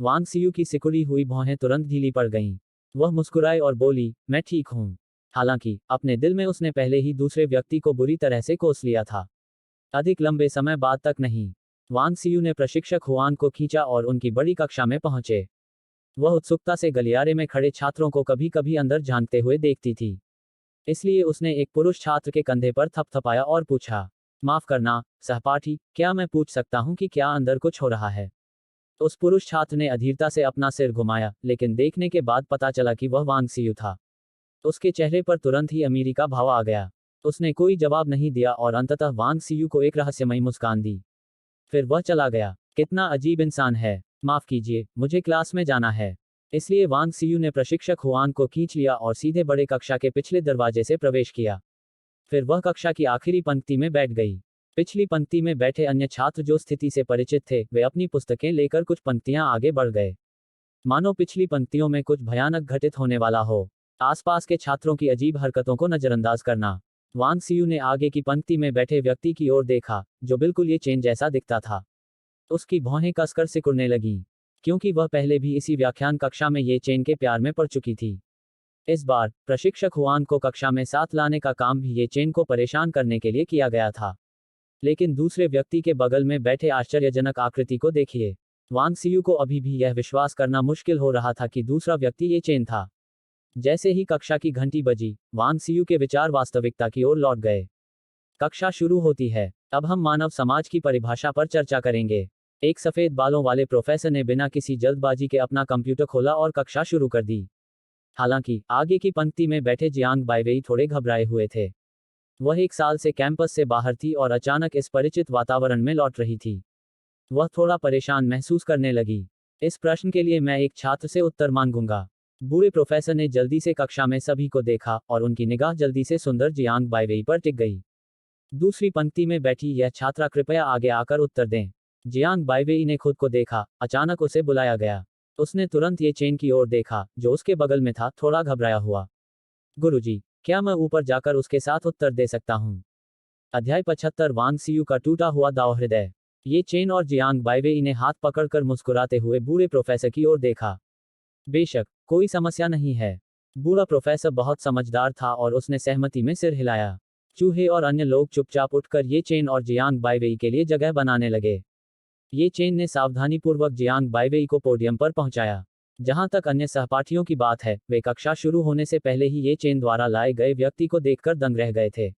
वांग सीयू की सिकुड़ी हुई भौहें तुरंत ढीली पड़ गईं। वह मुस्कुराई और बोली, मैं ठीक हूं। हालांकि अपने दिल में उसने पहले ही दूसरे व्यक्ति को बुरी तरह से कोस लिया था। अधिक लंबे समय बाद तक नहीं। वांग सीयू ने प्रशिक्षक हुआंग को खींचा और उनकी बड़ी कक्षा में पहुंचे। वह उत्सुकता से गलियारे में खड़े छात्रों को कभी कभी अंदर झांकते हुए देखती थी। इसलिए उसने एक पुरुष छात्र के कंधे पर थपथपाया और पूछा, माफ करना, सहपाठी, क्या मैं पूछ सकता हूं कि क्या अंदर कुछ हो रहा है? उस पुरुष छात्र ने अधीरता से अपना सिर घुमाया, लेकिन देखने के बाद पता चला कि वह वांग सीयू था। उसके चेहरे पर तुरंत ही अमीरी का भाव आ गया। उसने कोई जवाब नहीं दिया और अंततः वांग सीयू को एक रहस्यमयी मुस्कान दी। फिर वह चला गया। कितना अजीब इंसान है। माफ कीजिए, मुझे क्लास में जाना है। इसलिए वांग सीयू ने प्रशिक्षक हुआंग को खींच लिया और सीधे बड़े कक्षा के पिछले दरवाजे से प्रवेश किया। फिर वह कक्षा की आखिरी पंक्ति में बैठ गई। पिछली पंक्ति में बैठे अन्य छात्र जो स्थिति से परिचित थे, वे अपनी पुस्तकें लेकर कुछ पंक्तियां आगे बढ़ गए, मानो पिछली पंक्तियों में कुछ भयानक घटित होने वाला हो। आसपास के छात्रों की अजीब हरकतों को नजरअंदाज करना। वांग सीयू ने आगे की पंक्ति में बैठे व्यक्ति की ओर देखा, जो बिल्कुल ये चेन जैसा दिखता था। उसकी भौहें कसकर सिकुड़ने लगीं, क्योंकि वह पहले भी इसी व्याख्यान कक्षा में ये चेन के प्यार में पड़ चुकी थी। इस बार प्रशिक्षक हुआंग को कक्षा में साथ लाने का काम भी ये चेन को परेशान करने के लिए किया गया था। लेकिन दूसरे व्यक्ति के बगल में बैठे आश्चर्यजनक आकृति को देखिए। वांग सीयू को अभी भी यह विश्वास करना मुश्किल हो रहा था कि दूसरा व्यक्ति ये चेन था। जैसे ही कक्षा की घंटी बजी, वांग सीयू के विचार वास्तविकता की ओर लौट गए। कक्षा शुरू होती है। अब हम मानव समाज की परिभाषा पर चर्चा करेंगे। एक सफेद बालों वाले प्रोफेसर ने बिना किसी जल्दबाजी के अपना कंप्यूटर खोला और कक्षा शुरू कर दी। हालांकि आगे की पंक्ति में बैठे जियांग बाइवेई थोड़े घबराए हुए थे। वह 1 साल से कैंपस से बाहर थी और अचानक इस परिचित वातावरण में लौट रही थी। वह थोड़ा परेशान महसूस करने लगी। इस प्रश्न के लिए मैं एक छात्र से उत्तर मांगूंगा। बूढ़े प्रोफेसर ने जल्दी से कक्षा में सभी को देखा और उनकी निगाह जल्दी से सुंदर जियांग बाइवेई पर टिक गई। दूसरी पंक्ति में बैठी यह छात्रा कृपया आगे आकर उत्तर दें। जियांग बाइवेई ने खुद को देखा, अचानक उसे बुलाया गया। उसने तुरंत ये चेन की ओर देखा जो उसके बगल में था, थोड़ा घबराया हुआ। गुरुजी, क्या मैं ऊपर जाकर उसके साथ उत्तर दे सकता हूँ? अध्याय 75 वांग सीयू का टूटा हुआ दाव हृदय। ये चेन और जियांग बाइवेई ने हाथ पकड़कर मुस्कुराते हुए बूढ़े प्रोफेसर की ओर देखा। बेशक, कोई समस्या नहीं है। बूढ़ा प्रोफेसर बहुत समझदार था और उसने सहमति में सिर हिलाया। चूहे और अन्य लोग चुपचाप उठकर ये चेन और जियांग बाइवेई के लिए जगह बनाने लगे। ये चेन ने सावधानीपूर्वक जियांग बाइवेई को पोडियम पर पहुंचाया। जहां तक अन्य सहपाठियों की बात है, वे कक्षा शुरू होने से पहले ही ये चेन द्वारा लाए गए व्यक्ति को देखकर दंग रह गए थे।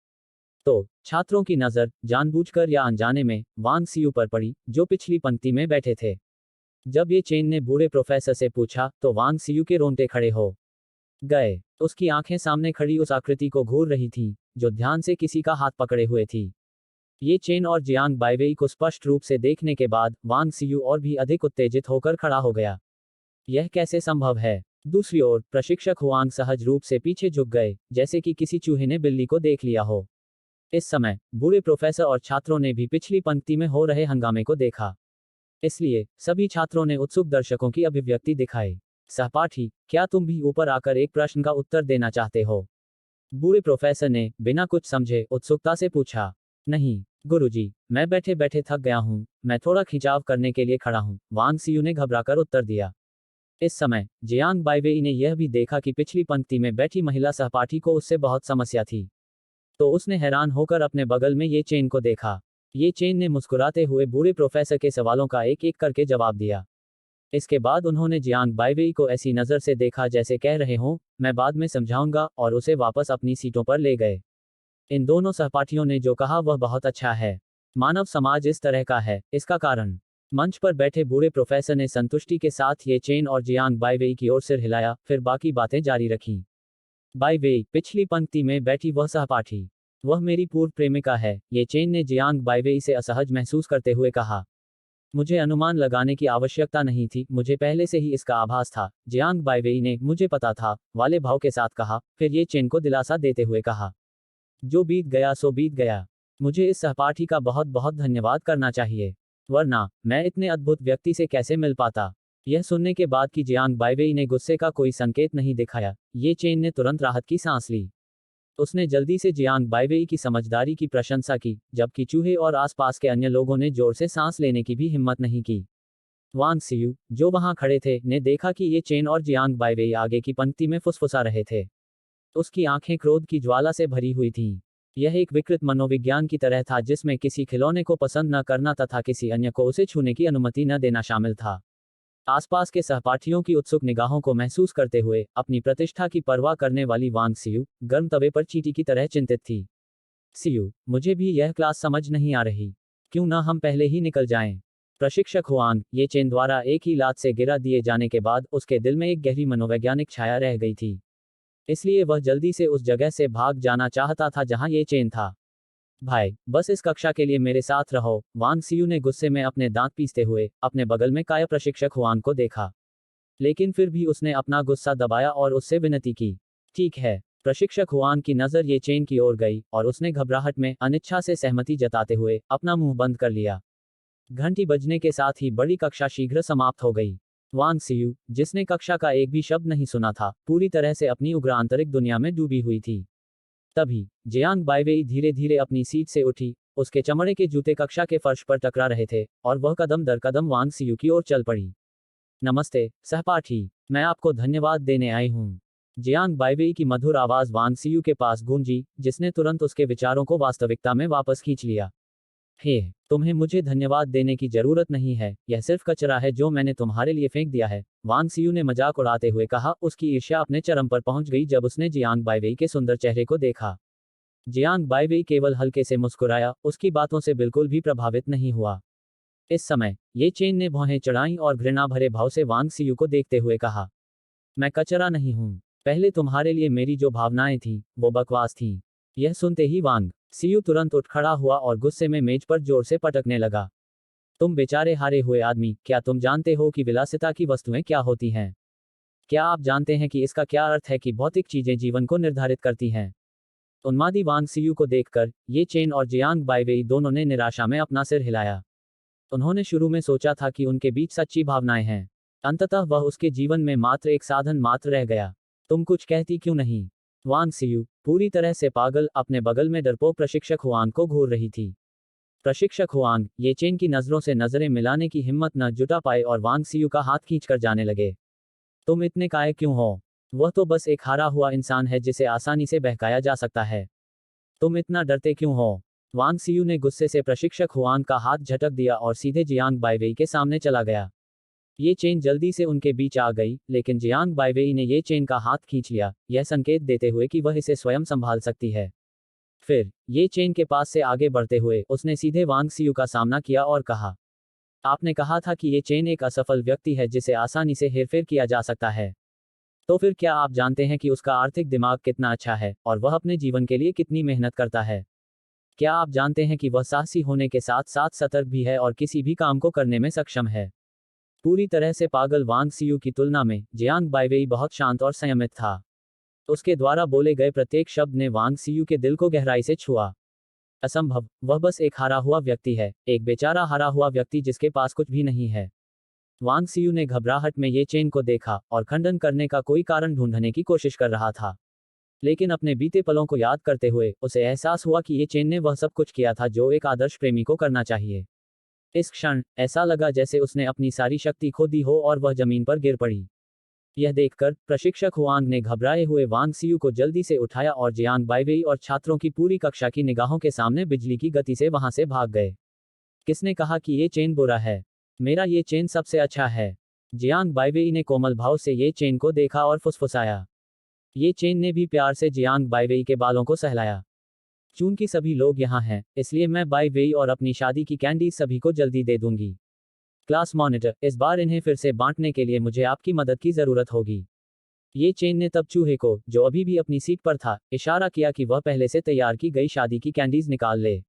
तो छात्रों की नज़र जानबूझकर या अनजाने में वांग सीयू पर पड़ी, जो पिछली पंक्ति में बैठे थे। जब ये चेन ने बूढ़े प्रोफेसर से पूछा तो वांग सीयू के रोंगटे खड़े हो गए। उसकी आंखें सामने खड़ी उस आकृति को घूर रही थीं, जो ध्यान से किसी का हाथ पकड़े हुए थी। ये चेन और जियांग बाइवेई को स्पष्ट रूप से देखने के बाद वांग सीयू और भी अधिक उत्तेजित होकर खड़ा हो गया। यह कैसे संभव है? दूसरी ओर प्रशिक्षक हुआंग सहज रूप से पीछे झुक गए, जैसे कि किसी चूहे ने बिल्ली को देख लिया हो। इस समय बूढ़े प्रोफेसर और छात्रों ने भी पिछली पंक्ति में हो रहे हंगामे को देखा। इसलिए सभी छात्रों ने उत्सुक दर्शकों की अभिव्यक्ति दिखाई। सहपाठी, क्या तुम भी ऊपर आकर एक प्रश्न का उत्तर देना चाहते हो? बूढ़े प्रोफेसर ने बिना कुछ समझे उत्सुकता से पूछा। नहीं गुरुजी, मैं बैठे बैठे थक गया हूँ, मैं थोड़ा खिंचाव करने के लिए खड़ा हूँ, वांग सीयू ने घबराकर उत्तर दिया। इस समय जियांग बाइवेई ने यह भी देखा कि पिछली पंक्ति में बैठी महिला सहपाठी को उससे बहुत समस्या थी। तो उसने हैरान होकर अपने बगल में ये चेन को देखा। ये चेन ने मुस्कुराते हुए बूढ़े प्रोफेसर के सवालों का एक एक करके जवाब दिया। इसके बाद उन्होंने जियांग बाइवेई को ऐसी नज़र से देखा जैसे कह रहे हों, मैं बाद में समझाऊंगा, और उसे वापस अपनी सीटों पर ले गए। इन दोनों सहपाठियों ने जो कहा वह बहुत अच्छा है। मानव समाज इस तरह का है, इसका कारण। मंच पर बैठे बूढ़े प्रोफेसर ने संतुष्टि के साथ ये चेन और जियांग बाइवेई की ओर सिर हिलाया, फिर बाकी बातें जारी रखीं। बाइवेई, पिछली पंक्ति में बैठी वह सहपाठी, वह मेरी पूर्व प्रेमिका है, ये चेन ने जियांग बाइवेई से असहज महसूस करते हुए कहा। मुझे अनुमान लगाने की आवश्यकता नहीं थी, मुझे पहले से ही इसका आभास था, जियांग बाइवेई ने मुझे पता था वाले भाव के साथ कहा, फिर ये चेन को दिलासा देते हुए कहा। जो बीत गया सो बीत गया। मुझे इस सहपाठी का बहुत बहुत धन्यवाद करना चाहिए, वरना मैं इतने अद्भुत व्यक्ति से कैसे मिल पाता। यह सुनने के बाद कि जियांग बाइवेई ने गुस्से का कोई संकेत नहीं दिखाया, ये चेन ने तुरंत राहत की सांस ली। उसने जल्दी से जियांग बाइवेई की समझदारी की प्रशंसा की, जबकि चूहे और आसपास के अन्य लोगों ने जोर से सांस लेने की भी हिम्मत नहीं की। वांग सीयू, जो वहां खड़े थे, ने देखा कि ये चेन और जियांग बाइवेई आगे की पंक्ति में फुसफुसा रहे थे। उसकी आंखें क्रोध की ज्वाला से भरी हुई थीं। यह एक विकृत मनोविज्ञान की तरह था जिसमें किसी खिलौने को पसंद न करना तथा किसी अन्य को उसे छूने की अनुमति न देना शामिल था। आसपास के सहपाठियों की उत्सुक निगाहों को महसूस करते हुए अपनी प्रतिष्ठा की परवाह करने वाली वांग सीयू गर्म तवे पर चींटी की तरह चिंतित थी। सीयू, मुझे भी यह क्लास समझ नहीं आ रही, क्यों ना हम पहले ही निकल जाएं? प्रशिक्षक हुआंग, ये चेन द्वारा एक ही लात से गिरा दिए जाने के बाद उसके दिल में एक गहरी मनोवैज्ञानिक छाया रह गई थी। इसलिए वह जल्दी से उस जगह से भाग जाना चाहता था जहां ये चेन था। भाई, बस इस कक्षा के लिए मेरे साथ रहो, वांग सीयू ने गुस्से में अपने दांत पीसते हुए अपने बगल में काया प्रशिक्षक हुआंग को देखा। लेकिन फिर भी उसने अपना गुस्सा दबाया और उससे विनती की। ठीक है। प्रशिक्षक हुआंग की नज़र ये चेन की ओर गई और उसने घबराहट में अनिच्छा से सहमति जताते हुए अपना मुंह बंद कर लिया। घंटी बजने के साथ ही बड़ी कक्षा शीघ्र समाप्त हो गई। वांग सीयू, जिसने कक्षा का एक भी शब्द नहीं सुना था, पूरी तरह से अपनी उग्र आंतरिक दुनिया में डूबी हुई थी। तभी जियांग बाइवेई धीरे धीरे अपनी सीट से उठी, उसके चमड़े के जूते कक्षा के फर्श पर टकरा रहे थे, और वह कदम दर कदम वांग सीयू की ओर चल पड़ी। नमस्ते सहपाठी, मैं आपको धन्यवाद देने आई हूँ। जियांग बाइवेई की मधुर आवाज वांग सीयू के पास गूंजी, जिसने तुरंत उसके विचारों को वास्तविकता में वापस खींच लिया। हे, तुम्हें मुझे धन्यवाद देने की जरूरत नहीं है, यह सिर्फ कचरा है जो मैंने तुम्हारे लिए फेंक दिया है, वांग सीयू ने मजाक उड़ाते हुए कहा। उसकी ईर्ष्या अपने चरम पर पहुंच गई जब उसने जियांग बाइवेई के सुंदर चेहरे को देखा। जियांग बाइवेई केवल हल्के से मुस्कुराया, उसकी बातों से बिल्कुल भी प्रभावित नहीं हुआ। इस समय ये चेन ने भौहें चढ़ाई और घृणा भरे भाव से वांग सीयू को देखते हुए कहा, मैं कचरा नहीं हूं। पहले तुम्हारे लिए मेरी जो भावनाएं थीं, वो बकवास थीं। यह सुनते ही वांग सीयू तुरंत उठ खड़ा हुआ और गुस्से में मेज पर जोर से पटकने लगा। तुम बेचारे हारे हुए आदमी, क्या तुम जानते हो कि विलासिता की वस्तुएं क्या होती हैं? क्या आप जानते हैं कि इसका क्या अर्थ है कि भौतिक चीजें जीवन को निर्धारित करती हैं? उन्मादी वांग सीयू को देखकर ये चेन और जियांग बाइवेई दोनों ने निराशा में अपना सिर हिलाया। उन्होंने शुरू में सोचा था कि उनके बीच सच्ची भावनाएं हैं। अंततः वह उसके जीवन में मात्र एक साधन मात्र रह गया। तुम कुछ कहती क्यों नहीं? वांग सीयू, पूरी तरह से पागल, अपने बगल में डरपोक प्रशिक्षक हुआंग को घूर रही थी। प्रशिक्षक हुआंग ये चेन की नजरों से नजरें मिलाने की हिम्मत न जुटा पाए और वांग सीयू का हाथ खींचकर जाने लगे। तुम इतने काहे क्यों हो? वह तो बस एक हारा हुआ इंसान है जिसे आसानी से बहकाया जा सकता है। तुम इतना डरते क्यों हो? वांग सीयू ने गुस्से से प्रशिक्षक हुआंग का हाथ झटक दिया और सीधे जियांग बाइवेई के सामने चला गया। ये चेन जल्दी से उनके बीच आ गई, लेकिन जियांग बाइवेई ने ये चेन का हाथ खींच लिया, यह संकेत देते हुए कि वह इसे स्वयं संभाल सकती है। फिर ये चेन के पास से आगे बढ़ते हुए उसने सीधे वांग सीयू का सामना किया और कहा, आपने कहा था कि ये चेन एक असफल व्यक्ति है जिसे आसानी से हेरफेर किया जा सकता है। तो फिर क्या आप जानते हैं कि उसका आर्थिक दिमाग कितना अच्छा है और वह अपने जीवन के लिए कितनी मेहनत करता है? क्या आप जानते हैं कि वह साहसी होने के साथ साथ सतर्क भी है और किसी भी काम को करने में सक्षम है? पूरी तरह से पागल वांग सीयू की तुलना में जियांग बाइवेई बहुत शांत और संयमित था। उसके द्वारा बोले गए प्रत्येक शब्द ने वांग सीयू के दिल को गहराई से छुआ। असंभव, वह बस एक हारा हुआ व्यक्ति है, एक बेचारा हारा हुआ व्यक्ति जिसके पास कुछ भी नहीं है। वांग सीयू ने घबराहट में ये चेन को देखा और खंडन करने का कोई कारण ढूंढने की कोशिश कर रहा था। लेकिन अपने बीते पलों को याद करते हुए उसे एहसास हुआ कि ये चेन ने वह सब कुछ किया था जो एक आदर्श प्रेमी को करना चाहिए। इस क्षण ऐसा लगा जैसे उसने अपनी सारी शक्ति खो दी हो और वह जमीन पर गिर पड़ी। यह देखकर प्रशिक्षक हुआंग ने घबराए हुए वांग सीयू को जल्दी से उठाया और जियांग बाइवेई और छात्रों की पूरी कक्षा की निगाहों के सामने बिजली की गति से वहां से भाग गए। किसने कहा कि ये चेन बुरा है? मेरा ये चेन सबसे अच्छा है। जियांग बाइवेई ने कोमल भाव से ये चेन को देखा और फुसफुसाया। ये चेन ने भी प्यार से जियांग बाइवेई के बालों को सहलाया। चूंकि सभी लोग यहाँ हैं, इसलिए मैं बाइवेई और अपनी शादी की कैंडी सभी को जल्दी दे दूंगी। क्लास मॉनिटर, इस बार इन्हें फिर से बांटने के लिए मुझे आपकी मदद की जरूरत होगी। ये चेन ने तब चूहे को, जो अभी भी अपनी सीट पर था, इशारा किया कि वह पहले से तैयार की गई शादी की कैंडीज निकाल ले।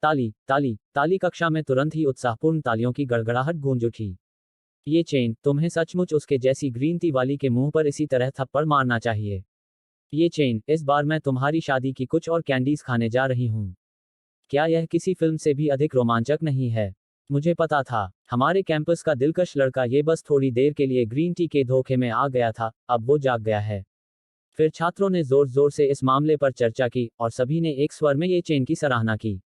ताली, ताली, ताली। कक्षा में तुरंत ही उत्साहपूर्ण तालियों की गड़गड़ाहट गूंज उठी। ये चेन, तुम्हें सचमुच उसके जैसी ग्रीन टी वाली के मुंह पर इसी तरह थप्पड़ मारना चाहिए। ये चेन, इस बार मैं तुम्हारी शादी की कुछ और कैंडीज खाने जा रही हूँ। क्या यह किसी फिल्म से भी अधिक रोमांचक नहीं है? मुझे पता था, हमारे कैंपस का दिलकश लड़का ये बस थोड़ी देर के लिए ग्रीन टी के धोखे में आ गया था, अब वो जाग गया है। फिर छात्रों ने जोर जोर से इस मामले पर चर्चा की और सभी ने एक स्वर में ये चेन की सराहना की।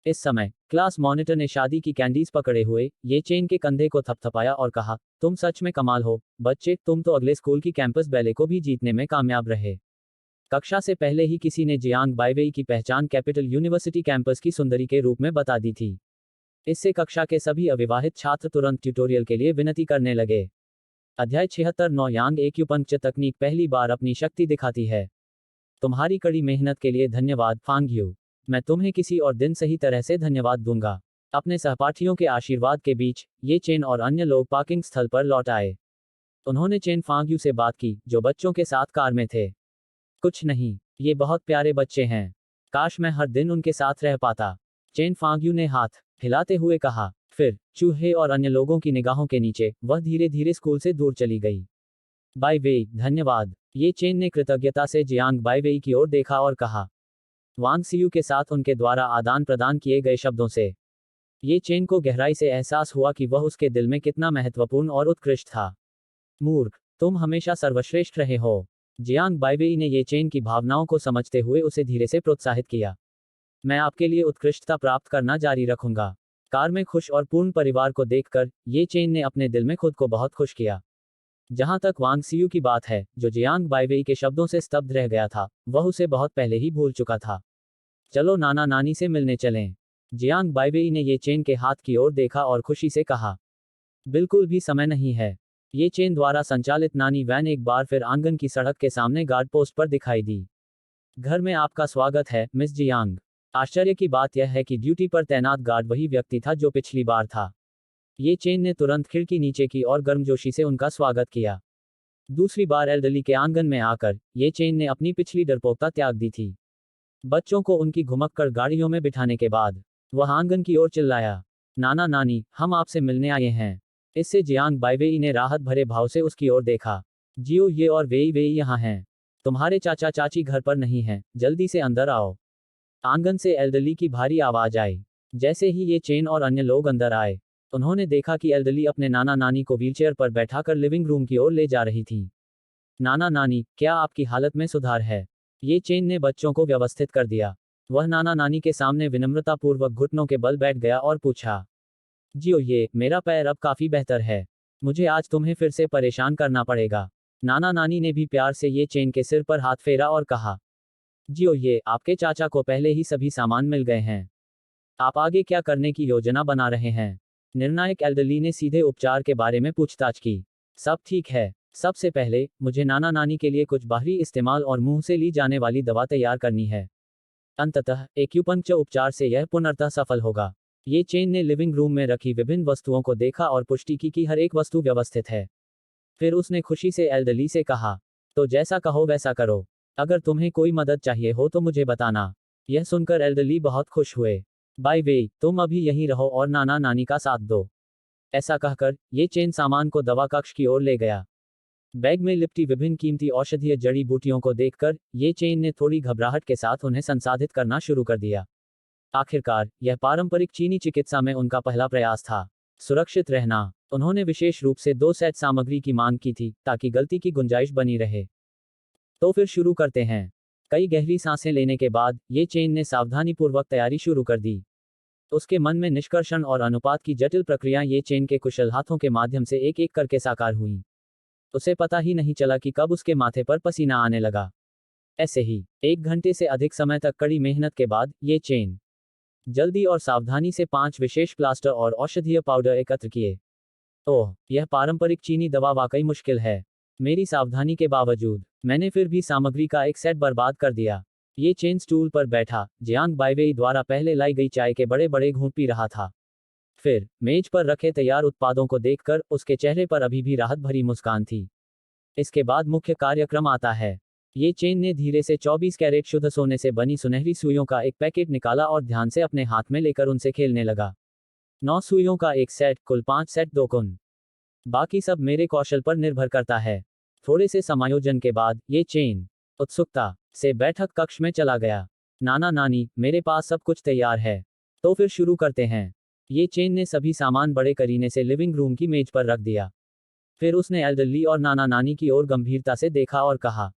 इस समय क्लास मॉनिटर ने शादी की कैंडीज पकड़े हुए ये चेन के कंधे को थपथपाया और कहा, तुम सच में कमाल हो बच्चे, तुम तो अगले स्कूल की कैंपस बैले को भी जीतने में कामयाब रहे। कक्षा से पहले ही किसी ने जियांग बाइवेई की पहचान कैपिटल यूनिवर्सिटी कैंपस की सुंदरी के रूप में बता दी थी। इससे कक्षा के सभी अविवाहित छात्र तुरंत ट्यूटोरियल के लिए विनती करने लगे। अध्याय 76 नौ यांग एक्यूपंक्चर तकनीक पहली बार अपनी शक्ति दिखाती है। तुम्हारी कड़ी मेहनत के लिए धन्यवाद फांगयू। मैं तुम्हें किसी और दिन सही तरह से धन्यवाद दूंगा। अपने सहपाठियों के आशीर्वाद के बीच ये चेन और अन्य लोग पार्किंग स्थल पर लौट आए। उन्होंने चेन फांगयू से बात की, जो बच्चों के साथ कार में थे। कुछ नहीं, ये बहुत प्यारे बच्चे हैं। काश मैं हर दिन उनके साथ रह पाता। चेन फांगयू ने हाथ हिलाते हुए कहा। फिर चूहे और अन्य लोगों की निगाहों के नीचे वह धीरे धीरे स्कूल से दूर चली गई। बाइवेई, धन्यवाद। ये चेन ने कृतज्ञता से जियांग बाइवेई की ओर देखा और कहा। वांग सीयू के साथ उनके द्वारा आदान प्रदान किए गए शब्दों से ये चेन को गहराई से एहसास हुआ कि वह उसके दिल में कितना महत्वपूर्ण और उत्कृष्ट था। मूर्ख, तुम हमेशा सर्वश्रेष्ठ रहे हो। जियांग बाइवेई ने ये चेन की भावनाओं को समझते हुए उसे धीरे से प्रोत्साहित किया। मैं आपके लिए उत्कृष्टता प्राप्त करना जारी रखूंगा। कार में खुश और पूर्ण परिवार को देखकर ये चेन ने अपने दिल में खुद को बहुत खुश किया। जहां तक वांग सीयू की बात है, जो जियांग बाइवेई के शब्दों से स्तब्ध रह गया था, वह उसे बहुत पहले ही भूल चुका था। चलो नाना नानी से मिलने चलें। जियांग बाइवेई ने ये चेन के हाथ की ओर देखा और खुशी से कहा। बिल्कुल भी समय नहीं है। ये चेन द्वारा संचालित नानी वैन एक बार फिर आंगन की सड़क के सामने गार्ड पोस्ट पर दिखाई दी। घर में आपका स्वागत है, मिस जियांग। आश्चर्य की बात यह है कि ड्यूटी पर तैनात गार्ड वही व्यक्ति था जो पिछली बार था। ये चेन ने तुरंत खिड़की नीचे की और गर्मजोशी से उनका स्वागत किया। दूसरी बार एल्डरली के आंगन में आकर ये चेन ने अपनी पिछली डरपोकता त्याग दी थी। बच्चों को उनकी घुमक्कड़ गाड़ियों में बिठाने के बाद वह आंगन की ओर चिल्लाया। नाना नानी, हम आपसे मिलने आए हैं। इससे जियांग बाइवेई ने राहत भरे भाव से उसकी ओर देखा। जियो ये और वेई वेई यहाँ हैं। तुम्हारे चाचा चाची घर पर नहीं हैं, जल्दी से अंदर आओ। आंगन से एल्डरली की भारी आवाज आई। जैसे ही ये चेन और अन्य लोग अंदर आए, उन्होंने देखा कि एल्डरली अपने नाना नानी को व्हीलचेयर पर बैठाकर लिविंग रूम की ओर ले जा रही थी। नाना नानी, क्या आपकी हालत में सुधार है? ये चेन ने बच्चों को व्यवस्थित कर दिया। वह नाना नानी के सामने विनम्रतापूर्वक घुटनों के बल बैठ गया और पूछा, जियो ये, मेरा पैर अब काफी बेहतर है। मुझे आज तुम्हें फिर से परेशान करना पड़ेगा। नाना नानी ने भी प्यार से ये चेन के सिर पर हाथ फेरा और कहा, जियो ये, आपके चाचा को पहले ही सभी सामान मिल गए हैं। आप आगे क्या करने की योजना बना रहे हैं? निर्णायक एल्डरली ने सीधे उपचार के बारे में पूछताछ की। सब ठीक है। सबसे पहले, मुझे नाना नानी के लिए कुछ बाहरी इस्तेमाल और मुंह से ली जाने वाली दवा तैयार करनी है। अंततः एक्यूपंक्चर उपचार से यह पूर्णतः सफल होगा। ये चेन ने लिविंग रूम में रखी विभिन्न वस्तुओं को देखा और पुष्टि की कि हर एक वस्तु व्यवस्थित है। फिर उसने खुशी से एल्डरली से कहा, तो जैसा कहो वैसा करो। अगर तुम्हें कोई मदद चाहिए हो तो मुझे बताना। यह सुनकर एल्डरली बहुत खुश हुए। बाय वे, तुम अभी यहीं रहो और नाना नानी का साथ दो। ऐसा कहकर ये चेन सामान को दवा कक्ष की ओर ले गया। बैग में लिपटी विभिन्न कीमती औषधीय जड़ी बूटियों को देखकर ये चेन ने थोड़ी घबराहट के साथ उन्हें संसाधित करना शुरू कर दिया। आखिरकार, यह पारंपरिक चीनी चिकित्सा में उनका पहला प्रयास था। सुरक्षित रहना। उन्होंने विशेष रूप से 2 सेट सामग्री की मांग की थी, ताकि गलती की गुंजाइश बनी रहे। तो फिर शुरू करते हैं। कई गहरी सांसें लेने के बाद, ये चेन ने सावधानीपूर्वक तैयारी शुरू कर दी। उसके मन में निष्कर्षण और अनुपात की जटिल प्रक्रिया ये चेन के कुशल हाथों के माध्यम से एक एक करके साकार हुई। उसे पता ही नहीं चला कि कब उसके माथे पर पसीना आने लगा। ऐसे ही 1 घंटे से अधिक समय तक कड़ी मेहनत के बाद, ये चेन जल्दी और सावधानी से 5 विशेष प्लास्टर और औषधीय पाउडर एकत्र किए। ओह, यह पारंपरिक चीनी दवा वाकई मुश्किल है। मेरी सावधानी के बावजूद, मैंने फिर भी सामग्री का एक सेट बर्बाद कर दिया। ये चेन स्टूल पर बैठा, जियांग बाइवेई द्वारा पहले लाई गई चाय के बड़े बड़े घूंट पी रहा था। फिर, मेज पर रखे तैयार उत्पादों को देखकर, उसके चेहरे पर अभी भी राहत भरी मुस्कान थी। इसके बाद मुख्य कार्यक्रम आता है। ये चेन ने धीरे से 24 कैरेट शुद्ध सोने से बनी सुनहरी सुइयों का एक पैकेट निकाला और ध्यान से अपने हाथ में लेकर उनसे खेलने लगा। 9 सुइयों का एक सेट, कुल 5 सेट 2 कुन। बाकी सब मेरे कौशल पर निर्भर करता है। थोड़े से समायोजन के बाद, ये चेन उत्सुकता से बैठक कक्ष में चला गया। नाना नानी, मेरे पास सब कुछ तैयार है। तो फिर शुरू करते हैं। ये चेन ने सभी सामान बड़े करीने से लिविंग रूम की मेज पर रख दिया। फिर उसने एल्डरली और नाना नानी की ओर गंभीरता से देखा और कहा,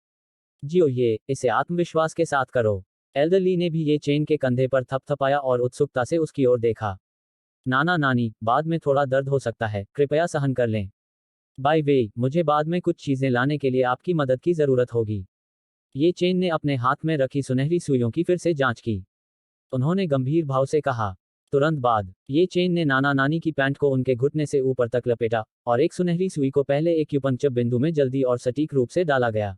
जियो ये, इसे आत्मविश्वास के साथ करो। एल्डरली ने भी ये चेन के कंधे पर थपथपाया और उत्सुकता से उसकी ओर देखा। नाना नानी, बाद में थोड़ा दर्द हो सकता है, कृपया सहन कर लें। बाय वे, मुझे बाद में कुछ चीजें लाने के लिए आपकी मदद की जरूरत होगी। ये चेन ने अपने हाथ में रखी सुनहरी सुइयों की फिर से जांच की। उन्होंने गंभीर भाव से कहा। तुरंत बाद, ये चेन ने नाना नानी की पैंट को उनके घुटने से ऊपर तक लपेटा, और एक सुनहरी सुई को पहले एक्यूपंक्चर बिंदु में जल्दी और सटीक रूप से डाला गया।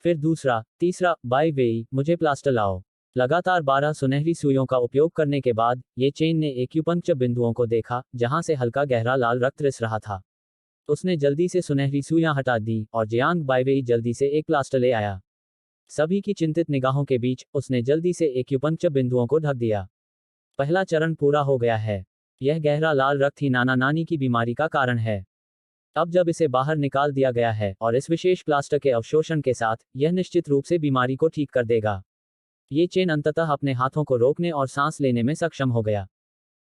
फिर दूसरा, तीसरा, बाय वेई, मुझे प्लास्टर लाओ। लगातार 12 सुनहरी सुइयों का उपयोग करने के बाद, ये चेन ने एक्यूपंक्चर बिंदुओं को देखा, जहां से हल्का गहरा लाल रक्त रिस रहा था। उसने जल्दी से सुनहरी सुइयां हटा दी, और जियांग बाइवेई जल्दी से एक प्लास्टर ले आया। सभी की चिंतित निगाहों के बीच, उसने जल्दी से एक्यूपंक्चर बिंदुओं को ढक दिया। पहला चरण पूरा हो गया है। यह गहरा लाल रक्त ही नाना नानी की बीमारी का कारण है। अब जब इसे बाहर निकाल दिया गया है, और इस विशेष प्लास्टर के अवशोषण के साथ, यह निश्चित रूप से बीमारी को ठीक कर देगा। ये चेन अंततः अपने हाथों को रोकने और सांस लेने में सक्षम हो गया।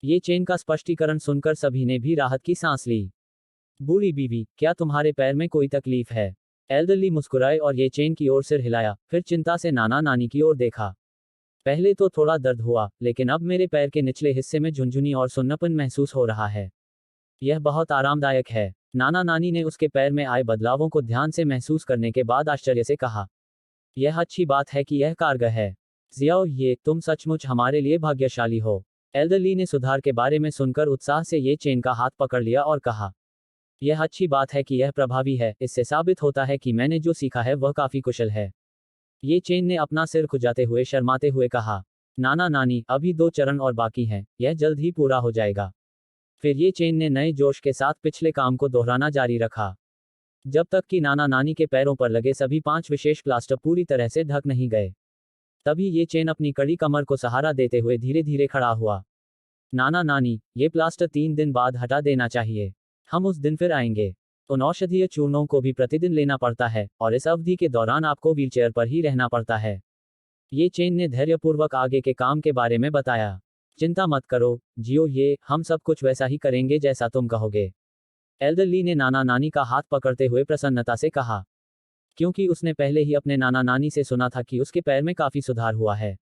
ये चेन का स्पष्टीकरण सुनकर सभी ने भी राहत की सांस ली। बूढ़ी बीवी, क्या तुम्हारे पैर में कोई तकलीफ है? एल्डरली मुस्कुराए और ये चेन की ओर सिर हिलाया, फिर चिंता से नाना नानी की ओर देखा। पहले तो थोड़ा दर्द हुआ, लेकिन अब मेरे पैर के निचले हिस्से में झुनझुनी और सुन्नापन महसूस हो रहा है। यह बहुत आरामदायक है। नाना नानी ने उसके पैर में आए बदलावों को ध्यान से महसूस करने के बाद आश्चर्य से कहा, यह अच्छी बात है कि यह कारगर है। जियाओ ये, तुम सचमुच हमारे लिए भाग्यशाली हो। एल्डरली ने सुधार के बारे में सुनकर उत्साह से ये चेन का हाथ पकड़ लिया और कहा, यह अच्छी बात है कि यह प्रभावी है, इससे साबित होता है कि मैंने जो सीखा है वह काफी कुशल है। ये चेन ने अपना सिर खुजाते हुए शर्माते हुए कहा, नाना नानी, अभी 2 चरण और बाकी हैं, यह जल्द ही पूरा हो जाएगा। फिर ये चेन ने नए जोश के साथ पिछले काम को दोहराना जारी रखा, जब तक कि नाना नानी के पैरों पर लगे सभी 5 विशेष प्लास्टर पूरी तरह से ढक नहीं गए। तभी ये चेन अपनी कड़ी कमर को सहारा देते हुए धीरे धीरे खड़ा हुआ। नाना नानी, ये प्लास्टर 3 दिन बाद हटा देना चाहिए। हम उस दिन फिर आएंगे। उन औषधीय चूर्णों को भी प्रतिदिन लेना पड़ता है और इस अवधि के दौरान आपको व्हीलचेयर पर ही रहना पड़ता है। ये चेन ने धैर्यपूर्वक आगे के काम के बारे में बताया। चिंता मत करो, जियो, ये हम सब कुछ वैसा ही करेंगे जैसा तुम कहोगे। एल्डरली ने नाना नानी का हाथ पकड़ते हुए प्रसन्नता से कहा, क्योंकि उसने पहले ही अपने नाना नानी से सुना था कि उसके पैर में काफी सुधार हुआ है।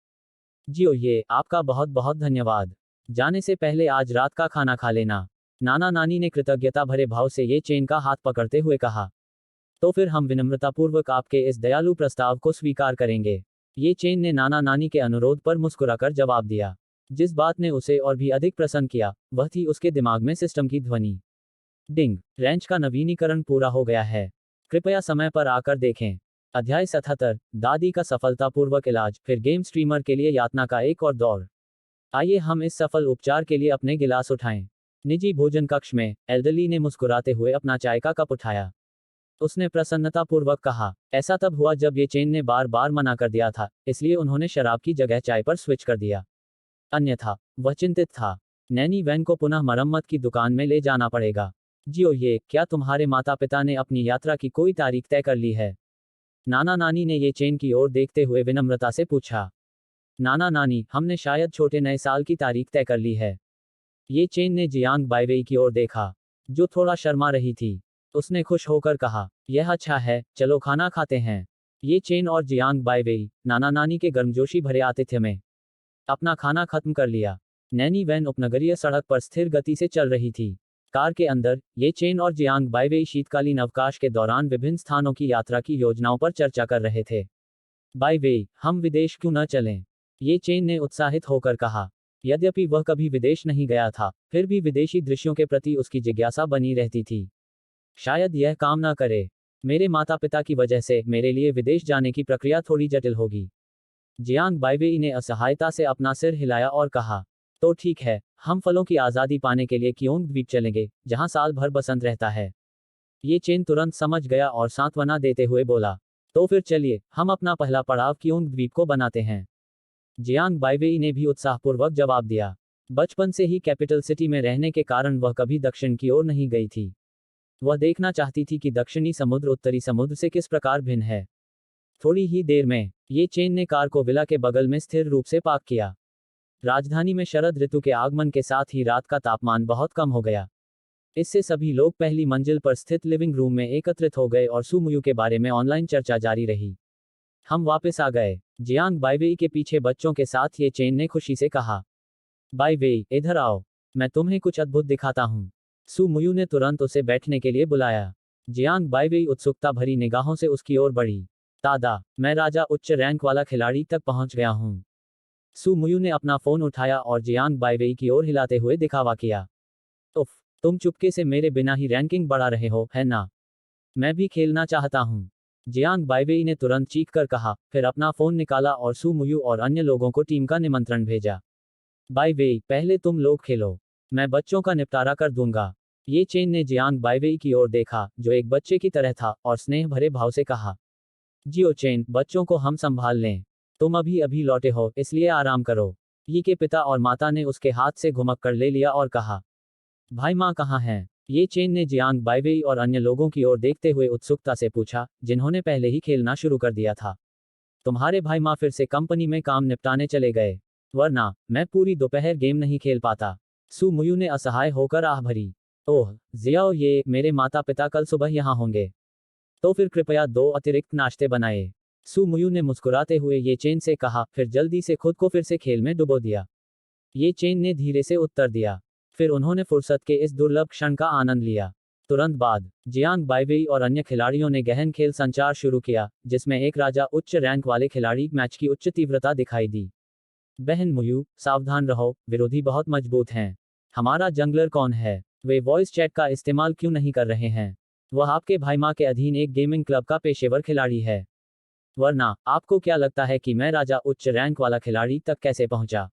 जियो, ये आपका बहुत बहुत धन्यवाद। जाने से पहले आज रात का खाना खा लेना। नाना नानी ने कृतज्ञता भरे भाव से ये चेन का हाथ पकड़ते हुए कहा। तो फिर हम विनम्रतापूर्वक आपके इस दयालु प्रस्ताव को स्वीकार करेंगे। ये चेन ने नाना नानी के अनुरोध पर मुस्कुराकर जवाब दिया। जिस बात ने उसे और भी अधिक प्रसन्न किया, वह थी उसके दिमाग में सिस्टम की ध्वनि। डिंग, रेंच का नवीनीकरण पूरा हो गया है। कृपया समय पर आकर देखें। अध्याय 77, दादी का सफलतापूर्वक इलाज, फिर गेम स्ट्रीमर के लिए यातना का एक और दौर। आइए हम इस सफल उपचार के लिए अपने गिलास उठाएं। निजी भोजन कक्ष में एल्डरली ने मुस्कुराते हुए अपना चाय का कप उठाया। उसने प्रसन्नतापूर्वक कहा, ऐसा तब हुआ जब ये चेन ने बार बार मना कर दिया था, इसलिए उन्होंने शराब की जगह चाय पर स्विच कर दिया। अन्यथा वह चिंतित था। नैनी वैन को पुनः मरम्मत की दुकान में ले जाना पड़ेगा। जियो, ये क्या तुम्हारे माता पिता ने अपनी यात्रा की कोई तारीख तय कर ली है? नाना नानी ने ये चेन की ओर देखते हुए विनम्रता से पूछा। नाना नानी, हमने शायद छोटे नए साल की तारीख तय कर ली है। ये चेन ने जियांग बाइवेई की ओर देखा, जो थोड़ा शर्मा रही थी। उसने खुश होकर कहा, यह अच्छा है, चलो खाना खाते हैं। ये चेन और जियांग बाइवेई, नाना नानी के गर्मजोशी भरे आतिथ्य में, अपना खाना खत्म कर लिया। नैनी वैन उपनगरीय सड़क पर स्थिर गति से चल रही थी। कार के अंदर, ये चेन और जियांग बाइवेई शीतकालीन अवकाश के दौरान विभिन्न स्थानों की यात्रा की योजनाओं पर चर्चा कर रहे थे। बाइवेई, हम विदेश क्यों न चलें? ये चेन ने उत्साहित होकर कहा। यद्यपि वह कभी विदेश नहीं गया था, फिर भी विदेशी दृश्यों के प्रति उसकी जिज्ञासा बनी रहती थी। शायद यह काम ना करे। मेरे माता पिता की वजह से मेरे लिए विदेश जाने की प्रक्रिया थोड़ी जटिल होगी। जियांग बाइवेई ने असहायता से अपना सिर हिलाया और कहा, तो ठीक है, हम फलों की आज़ादी पाने के लिए क्योंग द्वीप चलेंगे, जहां साल भर बसंत रहता है। ये चेन तुरंत समझ गया और सांत्वना देते हुए बोला, तो फिर चलिए, हम अपना पहला पड़ाव क्योंग द्वीप को बनाते हैं। जियांग बाइवेई ने भी उत्साहपूर्वक जवाब दिया। बचपन से ही कैपिटल सिटी में रहने के कारण वह कभी दक्षिण की ओर नहीं गई थी। वह देखना चाहती थी कि दक्षिणी समुद्र उत्तरी समुद्र से किस प्रकार भिन्न है। थोड़ी ही देर में, ये चेन ने कार को विला के बगल में स्थिर रूप से पार्क किया। राजधानी में शरद ऋतु के आगमन के साथ ही रात का तापमान बहुत कम हो गया। इससे सभी लोग पहली मंजिल पर स्थित लिविंग रूम में एकत्रित हो गए और सुमुयू के बारे में ऑनलाइन चर्चा जारी रही। हम वापस आ गए। जियांग बाइवेई के पीछे बच्चों के साथ ये चेन ने खुशी से कहा। बाइवेई, इधर आओ, मैं तुम्हें कुछ अद्भुत दिखाता हूँ। सुमुयू ने तुरंत उसे बैठने के लिए बुलाया। जियांग बाइवेई उत्सुकता भरी निगाहों से उसकी ओर बढ़ी। दादा, मैं राजा उच्च रैंक वाला खिलाड़ी तक पहुंच गया हूं। सुमुयू ने अपना फोन उठाया और जियांग बाइवेई की ओर हिलाते हुए दिखावा किया। उफ, तुम चुपके से मेरे बिना ही रैंकिंग बढ़ा रहे हो, है ना? मैं भी खेलना चाहता हूं। जियांग बाइवेई ने तुरंत चीख कर कहा, फिर अपना फोन निकाला और सुमुयू और अन्य लोगों को टीम का निमंत्रण भेजा। बाइवेई, पहले तुम लोग खेलो, मैं बच्चों का निपटारा कर दूंगा। ये चेन ने जियांग बाइवेई की ओर देखा, जो एक बच्चे की तरह था, और स्नेह भरे भाव से कहा, जियो चेन, बच्चों को हम संभाल लें। तुम अभी अभी लौटे हो, इसलिए आराम करो। ये के पिता और माता ने उसके हाथ से घुमक कर ले लिया और कहा, भाई माँ कहाँ हैं? ये चेन ने जियांग बाइवेई और अन्य लोगों की ओर देखते हुए उत्सुकता से पूछा, जिन्होंने पहले ही खेलना शुरू कर दिया था। तुम्हारे भाई माँ फिर से कंपनी में काम निपटाने चले गए, वरना मैं पूरी दोपहर गेम नहीं खेल पाता। सुमुयू ने असहाय होकर आह भरी। ओह जियाओ, ये मेरे माता पिता कल सुबह यहाँ होंगे। तो फिर कृपया 2 अतिरिक्त नाश्ते बनाए। सुमुयू ने मुस्कुराते हुए ये चेन से कहा, फिर जल्दी से खुद को फिर से खेल में डुबो दिया। ये चेन ने धीरे से उत्तर दिया। फिर उन्होंने फुर्सत के इस दुर्लभ क्षण का आनंद लिया। तुरंत बाद, जियांग बाइवेई और अन्य खिलाड़ियों ने गहन खेल संचार शुरू किया, जिसमें एक राजा उच्च रैंक वाले खिलाड़ी मैच की उच्च तीव्रता दिखाई दी। बहन मुयू, सावधान रहो, विरोधी बहुत मजबूत हैं। हमारा जंगलर कौन है? वे वॉइस चैट का इस्तेमाल क्यों नहीं कर रहे हैं? वह आपके भाई माँ के अधीन एक गेमिंग क्लब का पेशेवर खिलाड़ी है। वरना, आपको क्या लगता है कि मैं राजा उच्च रैंक वाला खिलाड़ी तक कैसे पहुंचा?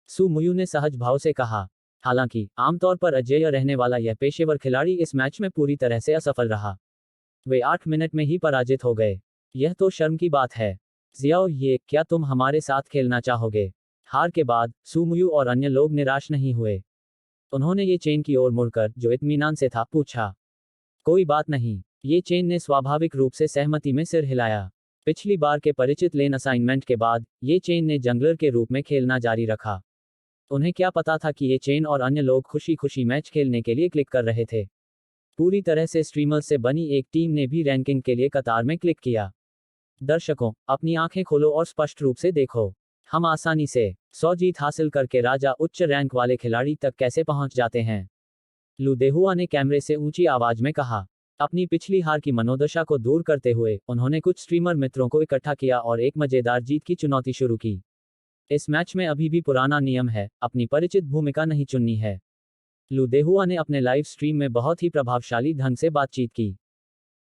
सुमुयू ने सहज भाव से कहा। हालांकि, आमतौर पर अजेय रहने वाला यह पेशेवर खिलाड़ी इस मैच में पूरी तरह से असफल रहा। वे 8 मिनट में ही पराजित हो गए। यह तो शर्म की बात है। जियाओ, ये क्या तुम हमारे साथ खेलना चाहोगे? हार के बाद सुमुयू और अन्य लोग निराश नहीं हुए। उन्होंने ये चेन की ओर मुड़कर, जो इत्मीनान से था, पूछा, कोई बात नहीं। ये चेन ने स्वाभाविक रूप से सहमति में सिर हिलाया। पिछली बार के परिचित लेन असाइनमेंट के बाद ये चेन ने जंगलर के रूप में खेलना जारी रखा। उन्हें क्या पता था कि ये चेन और अन्य लोग खुशी खुशी मैच खेलने के लिए क्लिक कर रहे थे। पूरी तरह से स्ट्रीमर्स से बनी एक टीम ने भी रैंकिंग के लिए कतार में क्लिक किया। दर्शकों, अपनी आंखें खोलो और स्पष्ट रूप से देखो। हम आसानी से 100 जीत हासिल करके राजा उच्च रैंक वाले खिलाड़ी तक कैसे पहुंच जाते हैं। लू देहुआ ने कैमरे से ऊंची आवाज में कहा। अपनी पिछली हार की मनोदशा को दूर करते हुए उन्होंने कुछ स्ट्रीमर मित्रों को इकट्ठा किया और एक मजेदार जीत की चुनौती शुरू की। इस मैच में अभी भी पुराना नियम है, अपनी परिचित भूमिका नहीं चुननी है। लू देहुआ ने अपने लाइव स्ट्रीम में बहुत ही प्रभावशाली ढंग से बातचीत की।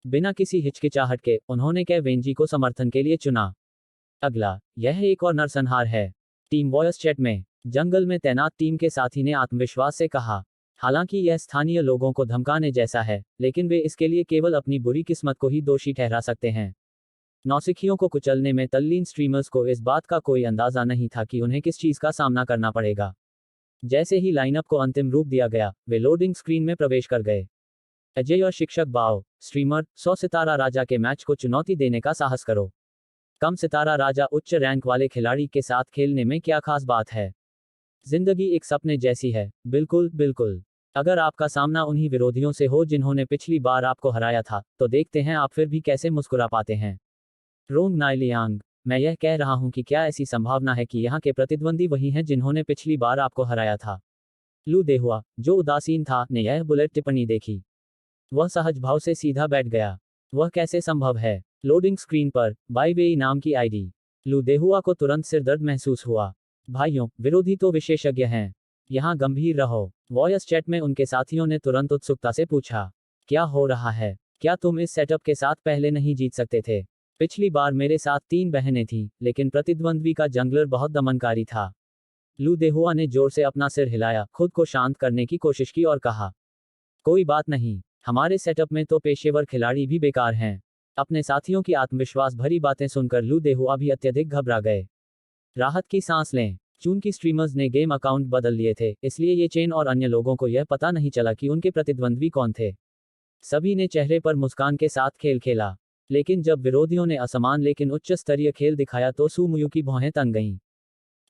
बिना किसी हिचकिचाहट के उन्होंने के वेंजी को समर्थन के लिए चुना। अगला, यह एक और नरसंहार है। टीम वॉयस चैट में जंगल में तैनात टीम के साथी ने आत्मविश्वास से कहा। हालांकि यह स्थानीय लोगों को धमकाने जैसा है, लेकिन वे इसके लिए केवल अपनी बुरी किस्मत को ही दोषी ठहरा सकते हैं। नौसिखियों को कुचलने में तल्लीन स्ट्रीमर्स को इस बात का कोई अंदाजा नहीं था कि उन्हें किस चीज का सामना करना पड़ेगा। जैसे ही लाइनअप को अंतिम रूप दिया गया, वे लोडिंग स्क्रीन में प्रवेश कर गए। अजय और शिक्षक बाओ, स्ट्रीमर 100 सितारा राजा के मैच को चुनौती देने का साहस करो। कम सितारा राजा उच्च रैंक वाले खिलाड़ी के साथ खेलने में क्या खास बात है। जिंदगी एक सपने जैसी है। बिल्कुल बिल्कुल। अगर आपका सामना उन्हीं विरोधियों से हो जिन्होंने पिछली बार आपको हराया था, तो देखते हैं आप फिर भी कैसे मुस्कुरा पाते हैं। रोंग नाइलियांग, मैं यह कह रहा हूं कि क्या ऐसी संभावना है कि यहाँ के प्रतिद्वंदी वही हैं जिन्होंने पिछली बार आपको हराया था। लू देहुआ, जो उदासीन था, ने यह बुलेट टिप्पणी देखी। वह सहज भाव से सीधा बैठ गया। वह कैसे संभव है। लोडिंग स्क्रीन पर बाईवेई नाम की आईडी। लू देहुआ को तुरंत सिरदर्द महसूस हुआ। भाइयों, विरोधी तो विशेषज्ञ हैं। यहाँ गंभीर रहो। वॉयस चैट में उनके साथियों ने तुरंत उत्सुकता से पूछा, क्या हो रहा है। क्या तुम इस सेटअप के साथ पहले नहीं जीत सकते थे। पिछली बार मेरे साथ 3 बहनें थीं, लेकिन प्रतिद्वंद्वी का जंगलर बहुत दमनकारी था। लू देहुआ ने जोर से अपना सिर हिलाया, खुद को शांत करने की कोशिश की और कहा, कोई बात नहीं, हमारे सेटअप में तो पेशेवर खिलाड़ी भी बेकार हैं। अपने साथियों की आत्मविश्वास भरी बातें सुनकर लू देहुआ भी अत्यधिक घबरा गए। राहत की सांस लें। चूंकि स्ट्रीमर्स ने गेम अकाउंट बदल लिए थे, इसलिए ये चेन और अन्य लोगों को यह पता नहीं चला कि उनके प्रतिद्वंद्वी कौन थे। सभी ने चेहरे पर मुस्कान के साथ खेल खेला। लेकिन जब विरोधियों ने असमान लेकिन उच्च स्तरीय खेल दिखाया तो सुमुयू की भौहें तन गईं।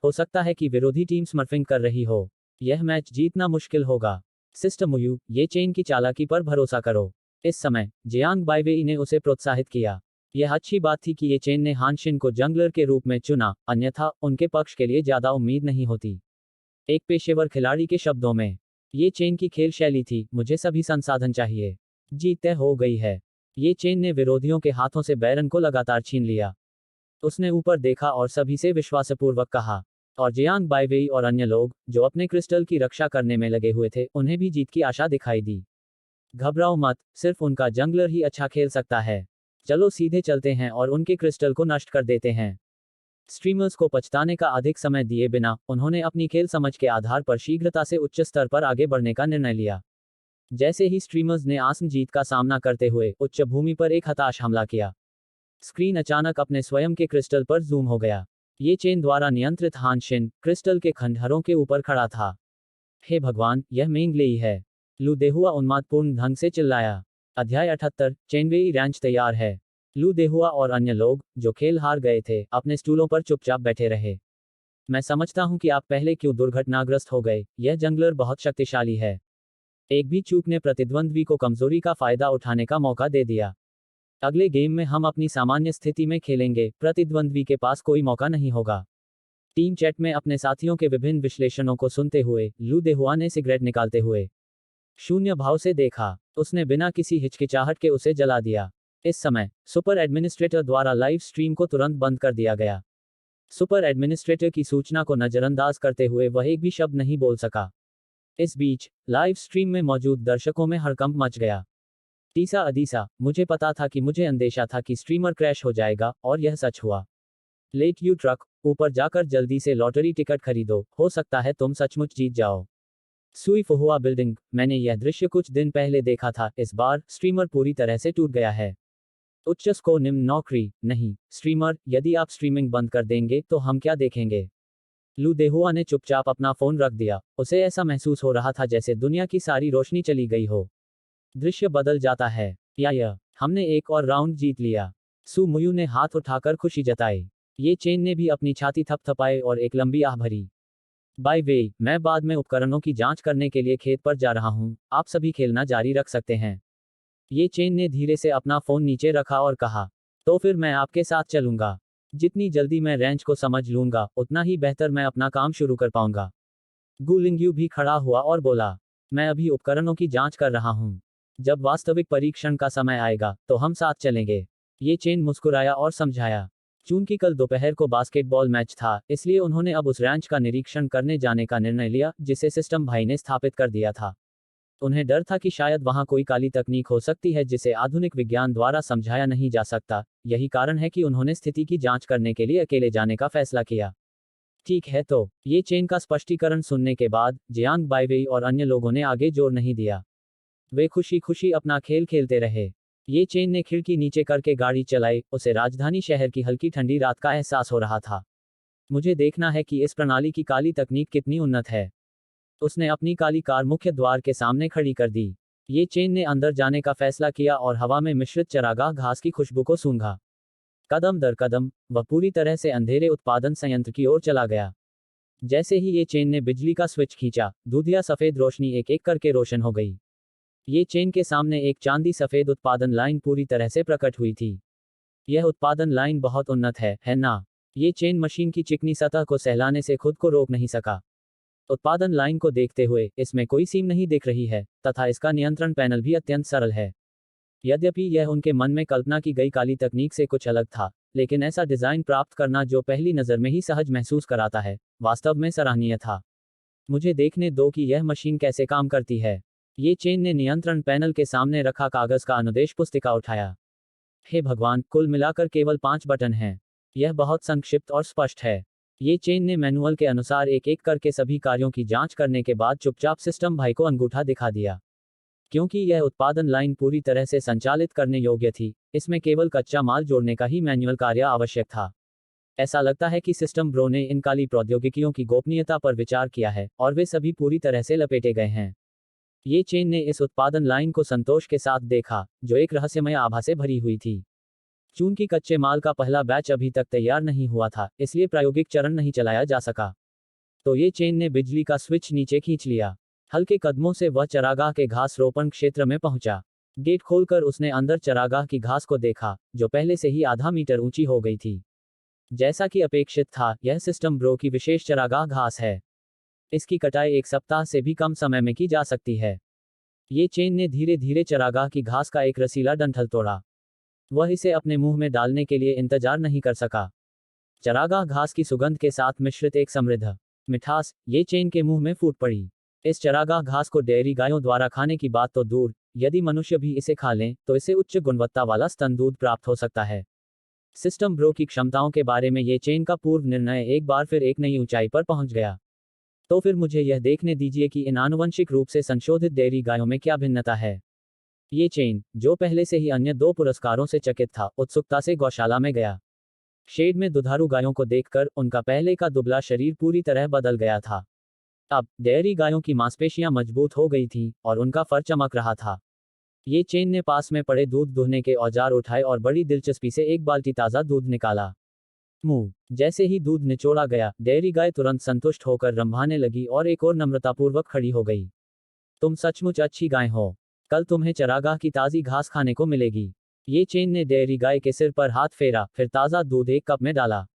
हो सकता है कि विरोधी टीम स्मर्फिंग कर रही हो। यह मैच जीतना मुश्किल होगा। सिस्टर मुयू, ये चेन की चालाकी पर भरोसा करो। इस समय जियांग बाईवेई ने उसे प्रोत्साहित किया। यह अच्छी बात थी कि ये चेन ने हानशिन को जंगलर के रूप में चुना, अन्यथा उनके पक्ष के लिए ज्यादा उम्मीद नहीं होती। एक पेशेवर खिलाड़ी के शब्दों में, ये चेन की खेल शैली थी, मुझे सभी संसाधन चाहिए। जीत तय हो गई है। ये चेन ने विरोधियों के हाथों से बैरन को लगातार छीन लिया। उसने ऊपर देखा और सभी से विश्वासपूर्वक कहा, और जियांग बाईवेई और अन्य लोग, जो अपने क्रिस्टल की रक्षा करने में लगे हुए थे, उन्हें भी जीत की आशा दिखाई दी। घबराओ मत, सिर्फ उनका जंगलर ही अच्छा खेल सकता है। चलो सीधे चलते हैं और उनके क्रिस्टल को नष्ट कर देते हैं। स्ट्रीमर्स को पछताने का अधिक समय दिए बिना, उन्होंने अपनी खेल समझ के आधार पर शीघ्रता से उच्च स्तर पर आगे बढ़ने का निर्णय लिया। जैसे ही स्ट्रीमर्स ने आसन जीत का सामना करते हुए उच्च भूमि पर एक हताश हमला किया, स्क्रीन अचानक अपने स्वयं के क्रिस्टल पर जूम हो गया। ये चेन द्वारा नियंत्रित हानशिन, क्रिस्टल के खंडहरों के ऊपर खड़ा था। हे भगवान, यह मेंगलेई है। लू देहुआ उन्मादपूर्ण ढंग से चिल्लाया। अध्याय 78, चेनवेई रैंच तैयार है। लू देहुआ और अन्य लोग, जो खेल हार गए थे, अपने स्टूलों पर चुपचाप बैठे रहे। मैं समझता हूं कि आप पहले क्यों दुर्घटनाग्रस्त हो गए। यह जंगलर बहुत शक्तिशाली है। एक भी चूक ने प्रतिद्वंद्वी को कमजोरी का फायदा उठाने का मौका दे दिया। अगले गेम में हम अपनी सामान्य स्थिति में खेलेंगे, प्रतिद्वंद्वी के पास कोई मौका नहीं होगा। टीम चैट में अपने साथियों के विभिन्न विश्लेषणों को सुनते हुए लू देहुआ ने सिगरेट निकालते हुए शून्य भाव से देखा। उसने बिना किसी हिचकिचाहट के उसे जला दिया। इस समय सुपर एडमिनिस्ट्रेटर द्वारा लाइव स्ट्रीम को तुरंत बंद कर दिया गया। सुपर एडमिनिस्ट्रेटर की सूचना को नजरअंदाज करते हुए वह एक भी शब्द नहीं बोल सका। इस बीच लाइव स्ट्रीम में मौजूद दर्शकों में हड़कंप मच गया। तीसा अदीसा, मुझे पता था कि मुझे अंदेशा था कि स्ट्रीमर क्रैश हो जाएगा, और यह सच हुआ। लेट यू ट्रक, ऊपर जाकर जल्दी से लॉटरी टिकट खरीदो, हो सकता है तुम सचमुच जीत जाओ। सुई फुहुआ बिल्डिंग, मैंने यह दृश्य कुछ दिन पहले देखा था। इस बार स्ट्रीमर पूरी तरह से टूट गया है। उच्च स्कोर निम्न नौकरी नहीं। स्ट्रीमर, यदि आप स्ट्रीमिंग बंद कर देंगे तो हम क्या देखेंगे। लू देहुआ ने चुपचाप अपना फोन रख दिया। उसे ऐसा महसूस हो रहा था जैसे दुनिया की सारी रोशनी चली गई हो। दृश्य बदल जाता है। यह हमने एक और राउंड जीत लिया। सु मुयू ने हाथ उठाकर खुशी जताई। ये चेन ने भी अपनी छाती थपथपाई और एक लंबी आह भरी। बाय वे, मैं बाद में उपकरणों की जांच करने के लिए खेत पर जा रहा हूं, आप सभी खेलना जारी रख सकते हैं। ये चेन ने धीरे से अपना फोन नीचे रखा और कहा, तो फिर मैं आपके साथ चलूंगा। जितनी जल्दी मैं रेंज को समझ लूंगा उतना ही बेहतर मैं अपना काम शुरू कर पाऊंगा। गु लिंग्यू भी खड़ा हुआ और बोला, मैं अभी उपकरणों की जांच कर रहा हूं। जब वास्तविक परीक्षण का समय आएगा तो हम साथ चलेंगे। ये चेन मुस्कुराया और समझाया। चूंकि कल दोपहर को बास्केटबॉल मैच था, इसलिए उन्होंने अब उस रैंच का निरीक्षण करने जाने का निर्णय लिया जिसे सिस्टम भाई ने स्थापित कर दिया था। उन्हें डर था कि शायद वहां कोई काली तकनीक हो सकती है जिसे आधुनिक विज्ञान द्वारा समझाया नहीं जा सकता। यही कारण है कि उन्होंने स्थिति की जांच करने के लिए अकेले जाने का फैसला किया। ठीक है, तो ये चेन का स्पष्टीकरण सुनने के बाद जियांग बाइवेई और अन्य लोगों ने आगे जोर नहीं दिया। वे खुशी खुशी अपना खेल खेलते रहे। ये चेन ने खिड़की नीचे करके गाड़ी चलाई। उसे राजधानी शहर की हल्की ठंडी रात का एहसास हो रहा था। मुझे देखना है कि इस प्रणाली की काली तकनीक कितनी उन्नत है। उसने अपनी काली कार मुख्य द्वार के सामने खड़ी कर दी। ये चेन ने अंदर जाने का फैसला किया और हवा में मिश्रित चरागाह घास की खुशबू को सूंघा। कदम दर कदम वह पूरी तरह से अंधेरे उत्पादन संयंत्र की ओर चला गया। जैसे ही ये चेन ने बिजली का स्विच खींचा, दूधिया सफेद रोशनी एक एक करके रोशन हो गई। ये चेन के सामने एक चांदी सफेद उत्पादन लाइन पूरी तरह से प्रकट हुई थी। यह उत्पादन लाइन बहुत उन्नत है ना? ये चेन मशीन की चिकनी सतह को सहलाने से खुद को रोक नहीं सका। उत्पादन लाइन को देखते हुए, इसमें कोई सीम नहीं दिख रही है, तथा इसका नियंत्रण पैनल भी अत्यंत सरल है। यद्यपि यह उनके मन में कल्पना की गई काली तकनीक से कुछ अलग था, लेकिन ऐसा डिजाइन प्राप्त करना जो पहली नज़र में ही सहज महसूस कराता है, वास्तव में सराहनीय था। मुझे देखने दो कि यह मशीन कैसे काम करती है। ये चेन ने नियंत्रण पैनल के सामने रखा कागज का अनुदेश पुस्तिका उठाया। हे भगवान, कुल मिलाकर केवल 5 बटन हैं। यह बहुत संक्षिप्त और स्पष्ट है। ये चेन ने मैनुअल के अनुसार एक एक करके सभी कार्यों की जांच करने के बाद चुपचाप सिस्टम भाई को अंगूठा दिखा दिया। क्योंकि यह उत्पादन लाइन पूरी तरह से संचालित करने योग्य थी, इसमें केवल कच्चा माल जोड़ने का ही मैनुअल कार्य आवश्यक था। ऐसा लगता है कि सिस्टम ब्रो ने इन काली प्रौद्योगिकियों की गोपनीयता पर विचार किया है और वे सभी पूरी तरह से लपेटे गए हैं। ये चेन ने इस उत्पादन लाइन को संतोष के साथ देखा, जो एक रहस्यमय आभा से भरी हुई थी। चूंकि कच्चे माल का पहला बैच अभी तक तैयार नहीं हुआ था, इसलिए प्रायोगिक चरण नहीं चलाया जा सका। तो ये चेन ने बिजली का स्विच नीचे खींच लिया। हल्के कदमों से वह चरागाह के घास रोपण क्षेत्र में पहुंचा। गेट खोलकर उसने अंदर चरागाह की घास को देखा, जो पहले से ही आधा मीटर ऊंची हो गई थी। जैसा कि अपेक्षित था, यह सिस्टम ब्रो की विशेष चरागाह घास है। इसकी कटाई 1 सप्ताह से भी कम समय में की जा सकती है। ये चेन ने धीरे धीरे चरागाह की घास का एक रसीला डंठल तोड़ा। वह इसे अपने मुंह में डालने के लिए इंतजार नहीं कर सका। चरागाह घास की सुगंध के साथ मिश्रित एक समृद्ध मिठास ये चेन के मुंह में फूट पड़ी। इस चरागाह घास को डेयरी गायों द्वारा खाने की बात तो दूर, यदि मनुष्य भी इसे खा लें तो इसे उच्च गुणवत्ता वाला स्तन दूध प्राप्त हो सकता है। सिस्टम ब्रो की क्षमताओं के बारे में ये चेन का पूर्व निर्णय एक बार फिर एक नई ऊंचाई पर पहुंच गया। तो फिर मुझे यह देखने दीजिए कि इन आनुवंशिक रूप से संशोधित डेयरी गायों में क्या भिन्नता है। ये चेन, जो पहले से ही अन्य 2 पुरस्कारों से चकित था, उत्सुकता से गौशाला में गया। शेड में दुधारू गायों को देखकर उनका पहले का दुबला शरीर पूरी तरह बदल गया था। अब डेयरी गायों की मांसपेशियां मजबूत हो गई थीं और उनका फर चमक रहा था। ये चेन ने पास में पड़े दूध दुहने के औजार उठाए और बड़ी दिलचस्पी से एक बाल्टी ताज़ा दूध निकाला। मुंह जैसे ही दूध निचोड़ा गया, डेयरी गाय तुरंत संतुष्ट होकर रंभाने लगी और एक और नम्रतापूर्वक खड़ी हो गई। तुम सचमुच अच्छी गाय हो। कल तुम्हें चरागाह की ताज़ी घास खाने को मिलेगी। ये चेन ने डेयरी गाय के सिर पर हाथ फेरा, फिर ताज़ा दूध एक कप में डाला।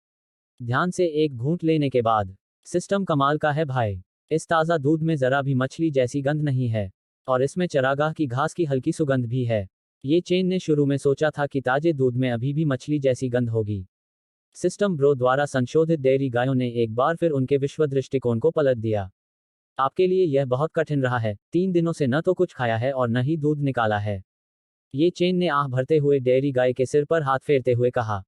ध्यान से एक घूंट लेने के बाद, सिस्टम कमाल का है भाई। इस ताज़ा दूध में जरा भी मछली जैसी गंध नहीं है, और इसमें चरागाह की घास की हल्की सुगंध भी है। ये चेन ने शुरू में सोचा था कि ताजे दूध में अभी भी मछली जैसी गंध होगी। सिस्टम ब्रो द्वारा संशोधित डेयरी गायों ने एक बार फिर उनके विश्व दृष्टिकोण को पलट दिया। आपके लिए यह बहुत कठिन रहा है। 3 दिनों से न तो कुछ खाया है और न ही दूध निकाला है। ये चेन ने आह भरते हुए डेयरी गाय के सिर पर हाथ फेरते हुए कहा।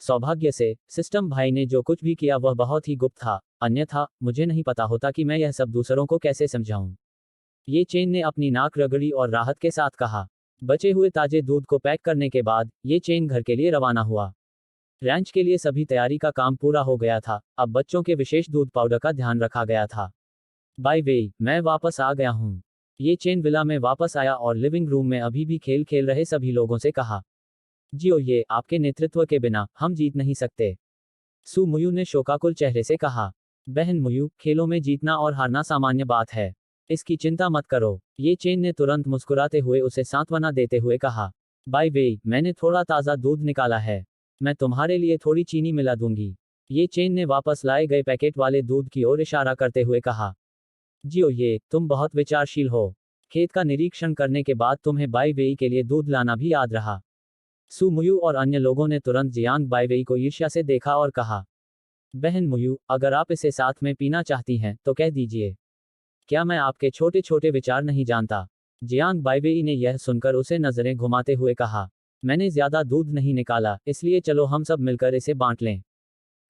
सौभाग्य से, सिस्टम भाई ने जो कुछ भी किया वह बहुत ही गुप्त था, अन्यथा मुझे नहीं पता होता कि मैं यह सब दूसरों को कैसे समझाऊं। ये चेन ने अपनी नाक रगड़ी और राहत के साथ कहा। बचे हुए ताजे दूध को पैक करने के बाद, ये चेन घर के लिए रवाना हुआ। रैंच के लिए सभी तैयारी का काम पूरा हो गया था, अब बच्चों के विशेष दूध पाउडर का ध्यान रखा गया था। बाय वे, मैं वापस आ गया हूँ। ये चेन विला में वापस आया और लिविंग रूम में अभी भी खेल खेल रहे सभी लोगों से कहा, जियो ये आपके नेतृत्व के बिना हम जीत नहीं सकते। सु मुयू ने शोकाकुल चेहरे से कहा, बहन मुयू, खेलों में जीतना और हारना सामान्य बात है। इसकी चिंता मत करो। ये चेन ने तुरंत मुस्कुराते हुए उसे सांत्वना देते हुए कहा, बाय वे, मैंने थोड़ा ताज़ा दूध निकाला है। मैं तुम्हारे लिए थोड़ी चीनी मिला दूंगी। ये चेन ने वापस लाए गए पैकेट वाले दूध की ओर इशारा करते हुए कहा, जियो ये, तुम बहुत विचारशील हो। खेत का निरीक्षण करने के बाद तुम्हें बाई वेई के लिए दूध लाना भी याद रहा। सु मुयू और अन्य लोगों ने तुरंत जियांग बाई वेई को ईर्ष्या से देखा और कहा, बहन मुयू, अगर आप इसे साथ में पीना चाहती हैं तो कह दीजिए। क्या मैं आपके छोटे छोटे विचार नहीं जानता? जियांग बाईवेई ने यह सुनकर उसे नजरें घुमाते हुए कहा, मैंने ज्यादा दूध नहीं निकाला, इसलिए चलो हम सब मिलकर इसे बांट लें।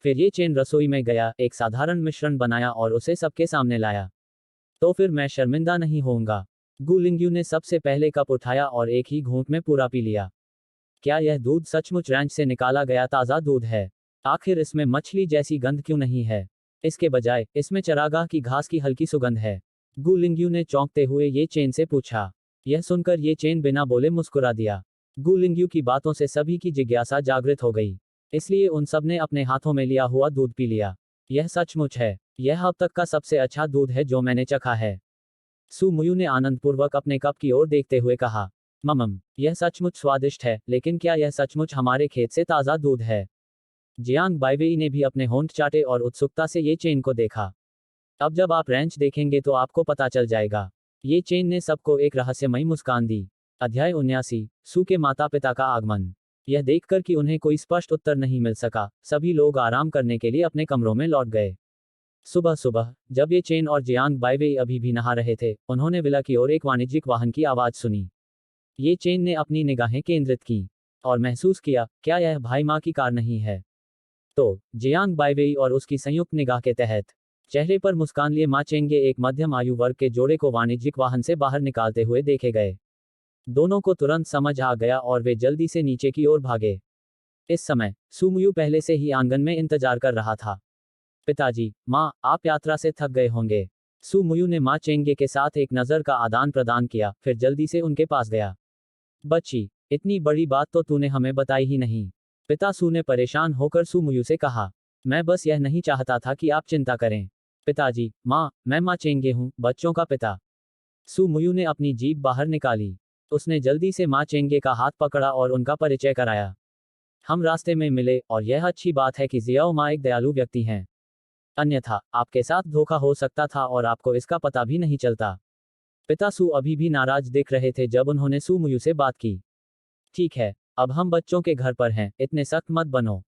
फिर ये चेन रसोई में गया, एक साधारण मिश्रण बनाया और उसे सबके सामने लाया। तो फिर मैं शर्मिंदा नहीं होऊंगा। गु लिंग्यू ने सबसे पहले कप उठाया और एक ही घूंट में पूरा पी लिया। क्या यह दूध सचमुच रैंच से निकाला गया ताज़ा दूध है? आखिर इसमें मछली जैसी गंध क्यों नहीं है? इसके बजाय इसमें चरागाह की घास की हल्की सुगंध है। गु लिंग्यू ने चौंकते हुए ये चेन से पूछा। यह सुनकर ये चेन बिना बोले मुस्कुरा दिया। गु लिंग्यू की बातों से सभी की जिज्ञासा जागृत हो गई, इसलिए उन सब ने अपने हाथों में लिया हुआ दूध पी लिया। यह सचमुच है, यह अब तक का सबसे अच्छा दूध है जो मैंने चखा है। सु मुयू ने आनंदपूर्वक अपने कप की ओर देखते हुए कहा, ममम, यह सचमुच स्वादिष्ट है, लेकिन क्या यह सचमुच हमारे खेत से ताज़ा दूध है? जियांग बाईवेई ने भी अपने होंठ चाटे और उत्सुकता से ये चेन को देखा। अब जब आप रैंच देखेंगे तो आपको पता चल जाएगा। ये चेन ने सबको एक रहस्यमयी मुस्कान दी। अध्याय 79, सु के माता पिता का आगमन। यह देखकर कि उन्हें कोई स्पष्ट उत्तर नहीं मिल सका, सभी लोग आराम करने के लिए अपने कमरों में लौट गए। सुबह सुबह, जब ये चेन और जियांग बाईवेई अभी भी नहा रहे थे, उन्होंने विला की ओर एक वाणिज्यिक वाहन की आवाज सुनी। ये चेन ने अपनी निगाहें केंद्रित की और महसूस किया, क्या यह भाई माँ की कार नहीं है? तो जियांग बाईवेई और उसकी संयुक्त निगाह के तहत चेहरे पर मुस्कान लिए मा चेंगे एक मध्यम आयु वर्ग के जोड़े को वाणिज्यिक वाहन से बाहर निकालते हुए देखे गए। दोनों को तुरंत समझ आ गया और वे जल्दी से नीचे की ओर भागे। इस समय सुमुयू पहले से ही आंगन में इंतजार कर रहा था। पिताजी, माँ, आप यात्रा से थक गए होंगे। सु मुयू ने माँ चेंगे के साथ एक नज़र का आदान प्रदान किया, फिर जल्दी से उनके पास गया। बच्ची, इतनी बड़ी बात तो तूने हमें बताई ही नहीं। पिता सु ने परेशान होकर सु मुयू से कहा, मैं बस यह नहीं चाहता था कि आप चिंता करें। पिताजी, माँ, मैं माँ चेंगे हूँ, बच्चों का पिता। सु मुयू ने अपनी जीभ बाहर निकाली। उसने जल्दी से माँ चेंगे का हाथ पकड़ा और उनका परिचय कराया। हम रास्ते में मिले और यह अच्छी बात है कि जियाओ माँ एक दयालु व्यक्ति हैं। अन्यथा आपके साथ धोखा हो सकता था और आपको इसका पता भी नहीं चलता। पिता सु अभी भी नाराज दिख रहे थे जब उन्होंने सु मुयू से बात की। ठीक है, अब हम बच्चों के घर पर हैं, इतने सख्त मत बनो।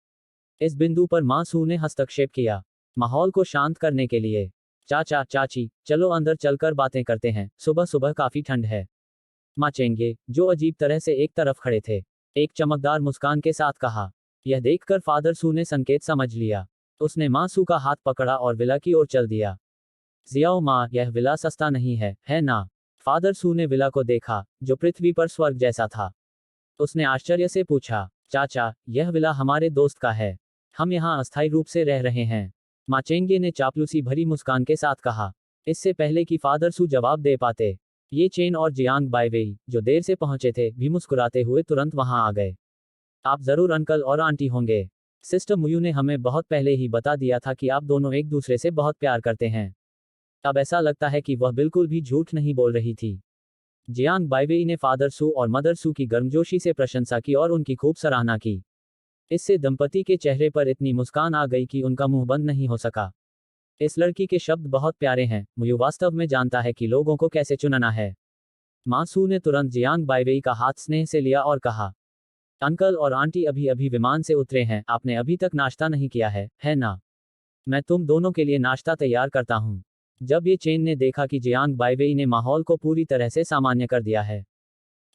इस बिंदु पर माँ सु ने हस्तक्षेप किया, माहौल को शांत करने के लिए। चाचा चाची, चलो अंदर चलकर बातें करते हैं, सुबह सुबह काफी ठंड है। माँ चेंगे, जो अजीब तरह से एक तरफ खड़े थे, एक चमकदार मुस्कान के साथ कहा। यह देखकर फादर सु ने संकेत समझ लिया। उसने माँ सु का हाथ पकड़ा और विला की ओर चल दिया। जियाओ माँ, यह विला सस्ता नहीं है ना? फादर सु ने विला को देखा, जो पृथ्वी पर स्वर्ग जैसा था। उसने आश्चर्य से पूछा, चाचा, यह विला हमारे दोस्त का है। हम यहाँ अस्थायी रूप से रह रहे हैं। माँ चेंगे ने चापलूसी भरी मुस्कान के साथ कहा। इससे पहले कि फादर सु जवाब दे पाते, ये चेन और जियांग बाईवेई, जो देर से पहुंचे थे, भी मुस्कुराते हुए तुरंत वहां आ गए। आप जरूर अंकल और आंटी होंगे। सिस्टर मुयू ने हमें बहुत पहले ही बता दिया था कि आप दोनों एक दूसरे से बहुत प्यार करते हैं। अब ऐसा लगता है कि वह बिल्कुल भी झूठ नहीं बोल रही थी। जियांग बाईवेई ने फादर सु और मदर सु की गर्मजोशी से प्रशंसा की और उनकी खूब सराहना की। इससे दंपति के चेहरे पर इतनी मुस्कान आ गई कि उनका मुंह बंद नहीं हो सका। इस लड़की के शब्द बहुत प्यारे हैं, मुयू वास्तव में जानता है कि लोगों को कैसे चुनना है। माँ सु ने तुरंत जियांग बाईवेई का हाथ स्नेह से लिया और कहा, अंकल और आंटी अभी अभी विमान से उतरे हैं, आपने अभी तक नाश्ता नहीं किया है ना? मैं तुम दोनों के लिए नाश्ता तैयार करता हूँ। जब ये चेन ने देखा कि जियांग बाईवेई ने माहौल को पूरी तरह से सामान्य कर दिया है,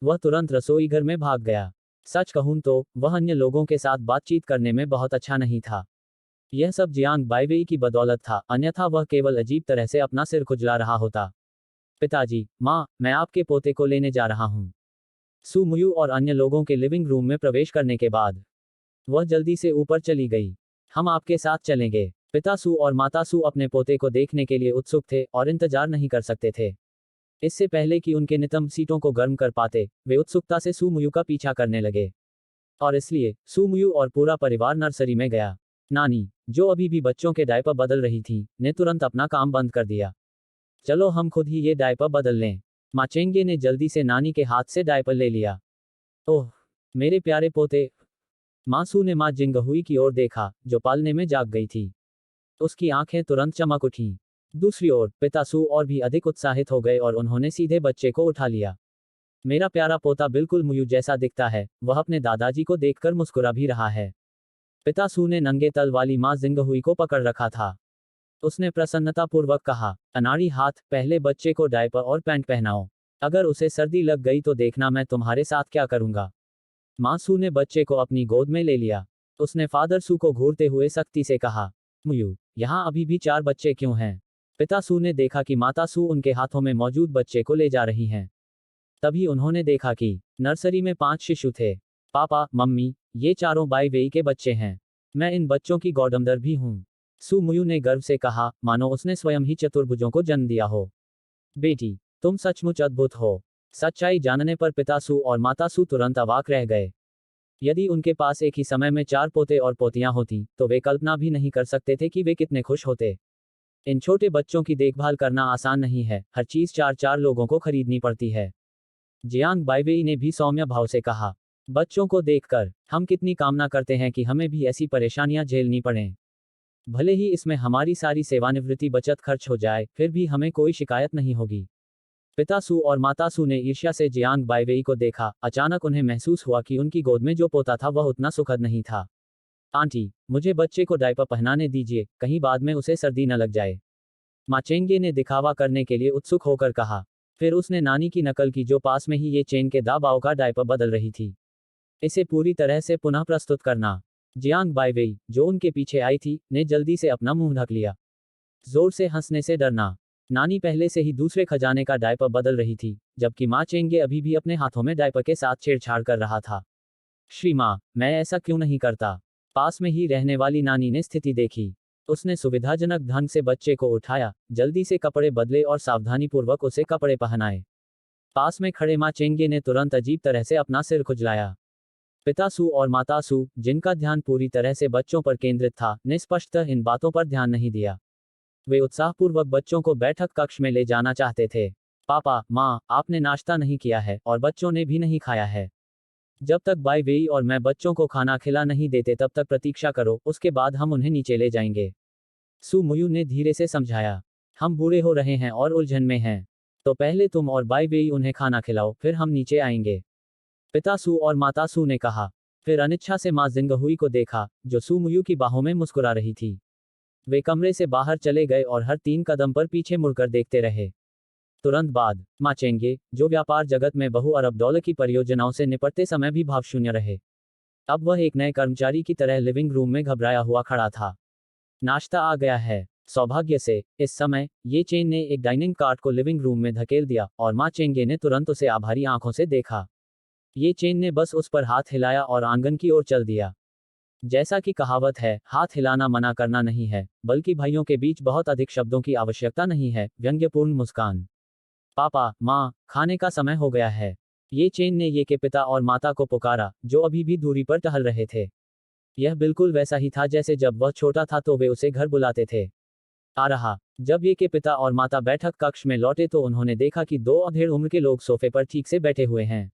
वह तुरंत रसोई घर में भाग गया। सच कहूं तो वह अन्य लोगों के साथ बातचीत करने में बहुत अच्छा नहीं था। यह सब जियांग बाईवेई की बदौलत था, अन्यथा वह केवल अजीब तरह से अपना सिर खुजला रहा होता। पिताजी, माँ, मैं आपके पोते को लेने जा रहा हूँ। सु मुयू और अन्य लोगों के लिविंग रूम में प्रवेश करने के बाद वह जल्दी से ऊपर चली गई। हम आपके साथ चलेंगे। पिता सू और माता सू अपने पोते को देखने के लिए उत्सुक थे और इंतजार नहीं कर सकते थे। इससे पहले कि उनके नितंब सीटों को गर्म कर पाते, वे उत्सुकता से सू मुयू का पीछा करने लगे। और इसलिए सू मुयू और पूरा परिवार नर्सरी में गया। नानी, जो अभी भी बच्चों के डायपर बदल रही थी, ने तुरंत अपना काम बंद कर दिया। चलो हम खुद ही ये डायपर बदल लें। माँ चेंगे ने जल्दी से नानी के हाथ से डायपर ले लिया। ओह, मेरे प्यारे पोते। माँ सू ने माँ जिंगहुई की ओर देखा, जो पालने में जाग गई थी। उसकी आंखें तुरंत चमक उठीं। दूसरी ओर पिता सू और भी अधिक उत्साहित हो गए और उन्होंने सीधे बच्चे को उठा लिया। मेरा प्यारा पोता बिल्कुल मुयू जैसा दिखता है, वह अपने दादाजी को देखकर मुस्कुरा भी रहा है। पिता सू ने नंगे तल वाली माँ जिंगहुई को पकड़ रखा था। उसने प्रसन्नतापूर्वक कहा, अनाड़ी हाथ, पहले बच्चे को डायपर और पैंट पहनाओ। अगर उसे सर्दी लग गई तो देखना मैं तुम्हारे साथ क्या करूंगा। माँ सू ने बच्चे को अपनी गोद में ले लिया। उसने फादर सू को घूरते हुए सख्ती से कहा, मुयू, यहाँ अभी भी 4 बच्चे क्यों हैं? पिता सू ने देखा कि माता सू उनके हाथों में मौजूद बच्चे को ले जा रही हैं। तभी उन्होंने देखा कि नर्सरी में 5 शिशु थे। पापा, मम्मी, ये चारों बाई वेई के बच्चे हैं। मैं इन बच्चों की गॉडमदर भी हूँ। सू मुयू ने गर्व से कहा, मानो उसने स्वयं ही चतुर्भुजों को जन्म दिया हो। बेटी, तुम सचमुच अद्भुत हो। सच्चाई जानने पर पिता सू और माता सू तुरंत अवाक रह गए। यदि उनके पास एक ही समय में 4 पोते और पोतियां होती, तो वे कल्पना भी नहीं कर सकते थे कि वे कितने खुश होते। इन छोटे बच्चों की देखभाल करना आसान नहीं है, हर चीज 4-4 लोगों को खरीदनी पड़ती है। जियांग बाइवेई ने भी सौम्य भाव से कहा, बच्चों को देखकर हम कितनी कामना करते हैं कि हमें भी ऐसी परेशानियां झेलनी पड़ें। भले ही इसमें हमारी सारी सेवानिवृत्ति बचत खर्च हो जाए, फिर भी हमें कोई शिकायत नहीं होगी। पिता सू और माता सू ने ईर्ष्या से जियांग बाइवेई को देखा। अचानक उन्हें महसूस हुआ कि उनकी गोद में जो पोता था वह उतना सुखद नहीं था। आंटी, मुझे बच्चे को डायपर पहनाने दीजिए, कहीं बाद में उसे सर्दी न लग जाए। माँ चेंगे ने दिखावा करने के लिए उत्सुक होकर कहा। फिर उसने नानी की नकल की, जो पास में ही ये चेन के दाबाव का डायपर बदल रही थी। इसे पूरी तरह से पुनः प्रस्तुत करना। जियांग बाइवेई, जो उनके पीछे आई थी, ने जल्दी से अपना मुंह ढक लिया। जोर से हंसने से डरना। नानी पहले से ही दूसरे खजाने का डायपर बदल रही थी, जबकि माँ चेंगे अभी भी अपने हाथों में डायपर के साथ छेड़छाड़ कर रहा था। श्री माँ, मैं ऐसा क्यों नहीं करता? पास में ही रहने वाली नानी ने स्थिति देखी। उसने सुविधाजनक ढंग से बच्चे को उठाया, जल्दी से कपड़े बदले और सावधानीपूर्वक उसे कपड़े पहनाए। पास में खड़े माँ चेंगे ने तुरंत अजीब तरह से अपना सिर खुजलाया। पिता सू और माता सू, जिनका ध्यान पूरी तरह से बच्चों पर केंद्रित था, ने स्पष्टतः इन बातों पर ध्यान नहीं दिया। वे उत्साहपूर्वक बच्चों को बैठक कक्ष में ले जाना चाहते थे। पापा, माँ, आपने नाश्ता नहीं किया है और बच्चों ने भी नहीं खाया है। जब तक बाई वेई और मैं बच्चों को खाना खिला नहीं देते तब तक प्रतीक्षा करो, उसके बाद हम उन्हें नीचे ले जाएंगे। सू मुयू ने धीरे से समझाया। हम बूढ़े हो रहे हैं और उलझन में हैं। तो पहले तुम और बाई वेई उन्हें खाना खिलाओ, फिर हम नीचे आएंगे। पिता सू और माता सू ने कहा। फिर अनिच्छा से माँ जिंगहुई को देखा, जो सू मुयू की बाहों में मुस्कुरा रही थी। वे कमरे से बाहर चले गए और हर 3 कदम पर पीछे मुड़कर देखते रहे। तुरंत बाद माँ चेंगे, जो व्यापार जगत में बहु अरब डॉलर की परियोजनाओं से निपटते समय भी भावशून्य रहे, अब वह एक नए कर्मचारी की तरह लिविंग रूम में घबराया हुआ खड़ा था। नाश्ता आ गया है। सौभाग्य से इस समय ये चेन ने एक डाइनिंग कार्ट को लिविंग रूम में धकेल दिया और माँ चेंगे ने तुरंत उसे आभारी आंखों से देखा। ये चेन ने बस उस पर हाथ हिलाया और आंगन की ओर चल दिया। जैसा कि कहावत है, हाथ हिलाना मना करना नहीं है, बल्कि भाइयों के बीच बहुत अधिक शब्दों की आवश्यकता नहीं है। व्यंग्यपूर्ण मुस्कान। पापा, माँ, खाने का समय हो गया है। ये चेन ने ये के पिता और माता को पुकारा, जो अभी भी दूरी पर टहल रहे थे। यह बिल्कुल वैसा ही था जैसे जब वह छोटा था तो वे उसे घर बुलाते थे। आ रहा। जब ये के पिता और माता बैठक कक्ष में लौटे तो उन्होंने देखा कि 2 अधेड़ उम्र के लोग सोफे पर ठीक से बैठे हुए हैं।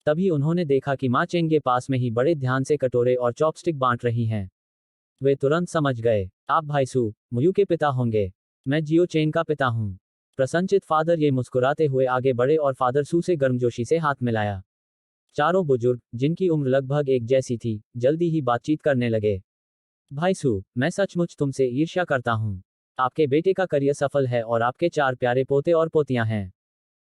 तभी उन्होंने देखा कि माँ चेंगे पास में ही बड़े ध्यान से कटोरे और चॉपस्टिक बांट रही हैं। वे तुरंत समझ गए, आप भाई सू मुयू के पिता होंगे। मैं जियो चेन का पिता हूँ। प्रसन्नचित फादर ये मुस्कुराते हुए आगे बढ़े और फादर सू से गर्मजोशी से हाथ मिलाया। चारों बुजुर्ग, जिनकी उम्र लगभग एक जैसी थी, जल्दी ही बातचीत करने लगे। भाई सू, मैं सचमुच तुमसे ईर्ष्या करता हूँ। आपके बेटे का करियर सफल है और आपके 4 प्यारे पोते और पोतियां हैं।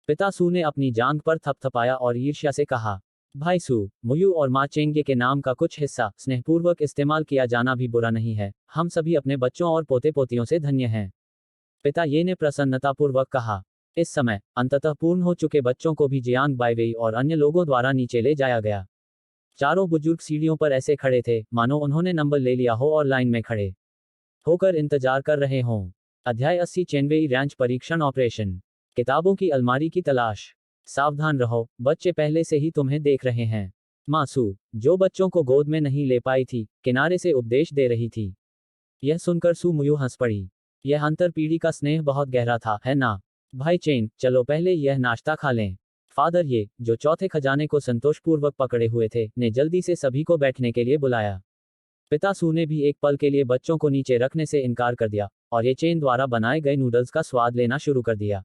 पिता सू ने अपनी जांघ पर थपथपाया और ईर्ष्या से कहा, भाई सू, मुयू और माँ चेंगे के नाम का कुछ हिस्सा स्नेहपूर्वक इस्तेमाल किया जाना भी बुरा नहीं है। हम सभी अपने बच्चों और पोते पोतियों से धन्य हैं। पिता ये ने प्रसन्नतापूर्वक कहा। इस समय अंततः पूर्ण हो चुके बच्चों को भी जियांग बाइवेई और अन्य लोगों द्वारा नीचे ले जाया गया। चारों बुजुर्ग सीढ़ियों पर ऐसे खड़े थे मानो उन्होंने नंबर ले लिया हो और लाइन में खड़े होकर इंतजार कर रहे हों। अध्याय 80 चेनवेई रैंच परीक्षण ऑपरेशन। किताबों की अलमारी की तलाश। सावधान रहो, बच्चे पहले से ही तुम्हें देख रहे हैं। मासू, जो बच्चों को गोद में नहीं ले पाई थी, किनारे से उपदेश दे रही थी। यह सुनकर सू मुयू हंस पड़ी। यह अंतर पीढ़ी का स्नेह बहुत गहरा था, है ना? भाई चेन, चलो पहले यह नाश्ता खा लें। फादर ये, जो चौथे खजाने को संतोषपूर्वक पकड़े हुए थे, ने जल्दी से सभी को बैठने के लिए बुलाया। पिता सू ने भी एक पल के लिए बच्चों को नीचे रखने से इनकार कर दिया और ये चेन द्वारा बनाए गए नूडल्स का स्वाद लेना शुरू कर दिया।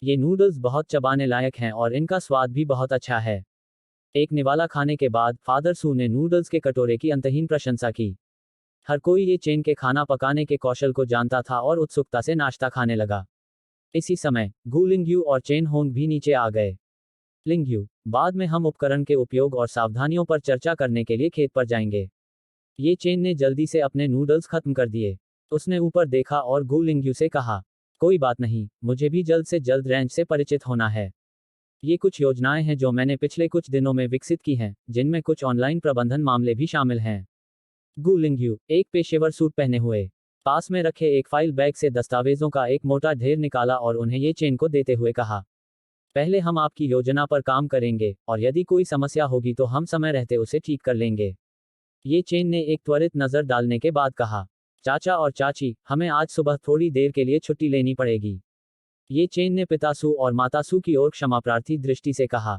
ये नूडल्स बहुत चबाने लायक हैं और इनका स्वाद भी बहुत अच्छा है। एक निवाला खाने के बाद फादर सू ने नूडल्स के कटोरे की अंतहीन प्रशंसा की। हर कोई ये चेन के खाना पकाने के कौशल को जानता था और उत्सुकता से नाश्ता खाने लगा। इसी समय गु लिंगयू और चेन होंग भी नीचे आ गए। लिंगयू, बाद में हम उपकरण के उपयोग और सावधानियों पर चर्चा करने के लिए खेत पर जाएंगे। ये चेन ने जल्दी से अपने नूडल्स खत्म कर दिए। उसने ऊपर देखा और गु लिंगयू से कहा, कोई बात नहीं, मुझे भी जल्द से जल्द रैंच से परिचित होना है। ये कुछ योजनाएं हैं जो मैंने पिछले कुछ दिनों में विकसित की हैं, जिनमें कुछ ऑनलाइन प्रबंधन मामले भी शामिल हैं। गु लिंगयू, एक पेशेवर सूट पहने हुए, पास में रखे एक फाइल बैग से दस्तावेजों का एक मोटा ढेर निकाला और उन्हें ये चेन को देते हुए कहा, पहले हम आपकी योजना पर काम करेंगे और यदि कोई समस्या होगी तो हम समय रहते उसे ठीक कर लेंगे। ये चेन ने एक त्वरित नजर डालने के बाद कहा, चाचा और चाची, हमें आज सुबह थोड़ी देर के लिए छुट्टी लेनी पड़ेगी। ये चेन ने पिता सू और माता सू की ओर क्षमा प्रार्थी दृष्टि से कहा,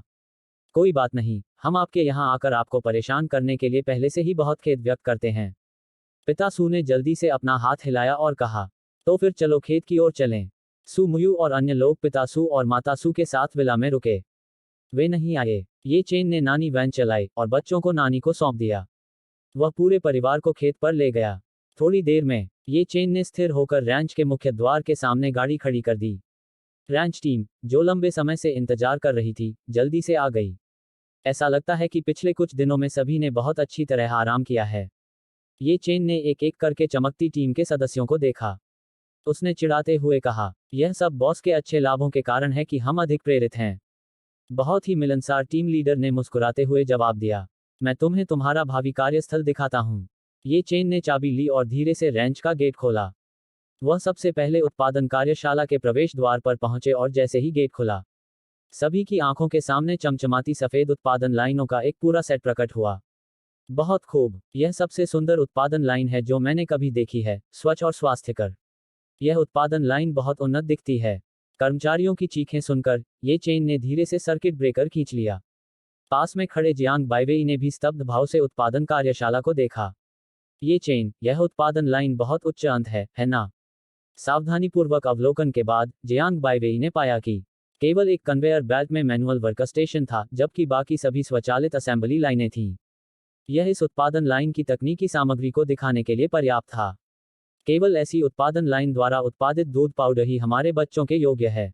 कोई बात नहीं, हम आपके यहाँ आकर आपको परेशान करने के लिए पहले से ही बहुत खेद व्यक्त करते हैं। पिता सू ने जल्दी से अपना हाथ हिलाया और कहा, तो फिर चलो खेत की ओर चलें। सू मुयू और अन्य लोग पिता सू और माता सू के साथ विला में रुके। वे नहीं आए। ये चेन ने नानी वैन चलाई और बच्चों को नानी को सौंप दिया। वह पूरे परिवार को खेत पर ले गया। थोड़ी देर में ये चेन ने स्थिर होकर रैंच के मुख्य द्वार के सामने गाड़ी खड़ी कर दी। रैंच टीम, जो लंबे समय से इंतजार कर रही थी, जल्दी से आ गई। ऐसा लगता है कि पिछले कुछ दिनों में सभी ने बहुत अच्छी तरह आराम किया है। ये चेन ने एक एक करके चमकती टीम के सदस्यों को देखा। उसने चिढ़ाते हुए कहा, यह सब बॉस के अच्छे लाभों के कारण है कि हम अधिक प्रेरित हैं। बहुत ही मिलनसार टीम लीडर ने मुस्कुराते हुए जवाब दिया, मैं तुम्हें तुम्हारा भावी कार्यस्थल दिखाता हूँ। ये चेन ने चाबी ली और धीरे से रैंच का गेट खोला। वह सबसे पहले उत्पादन कार्यशाला के प्रवेश द्वार पर पहुंचे और जैसे ही गेट खुला, सभी की आंखों के सामने चमचमाती सफेद उत्पादन लाइनों का एक पूरा सेट प्रकट हुआ। बहुत खूब, यह सबसे सुंदर उत्पादन लाइन है जो मैंने कभी देखी है, स्वच्छ और स्वास्थ्यकर। यह उत्पादन लाइन बहुत उन्नत दिखती है। कर्मचारियों की चीखें सुनकर ये चेन ने धीरे से सर्किट ब्रेकर खींच लिया। पास में खड़े जियांग बाइवेई ने भी स्तब्ध भाव से उत्पादन कार्यशाला को देखा। ये चेन, यह उत्पादन लाइन बहुत उच्च अंत है ना? सावधानीपूर्वक अवलोकन के बाद जियांग बाइवेई ने पाया कि केवल एक कन्वेयर बेल्ट में मैनुअल वर्कस्टेशन था, जबकि बाकी सभी स्वचालित असेंबली लाइनें थीं। यह इस उत्पादन लाइन की तकनीकी सामग्री को दिखाने के लिए पर्याप्त था। केवल ऐसी उत्पादन लाइन द्वारा उत्पादित दूध पाउडर ही हमारे बच्चों के योग्य है।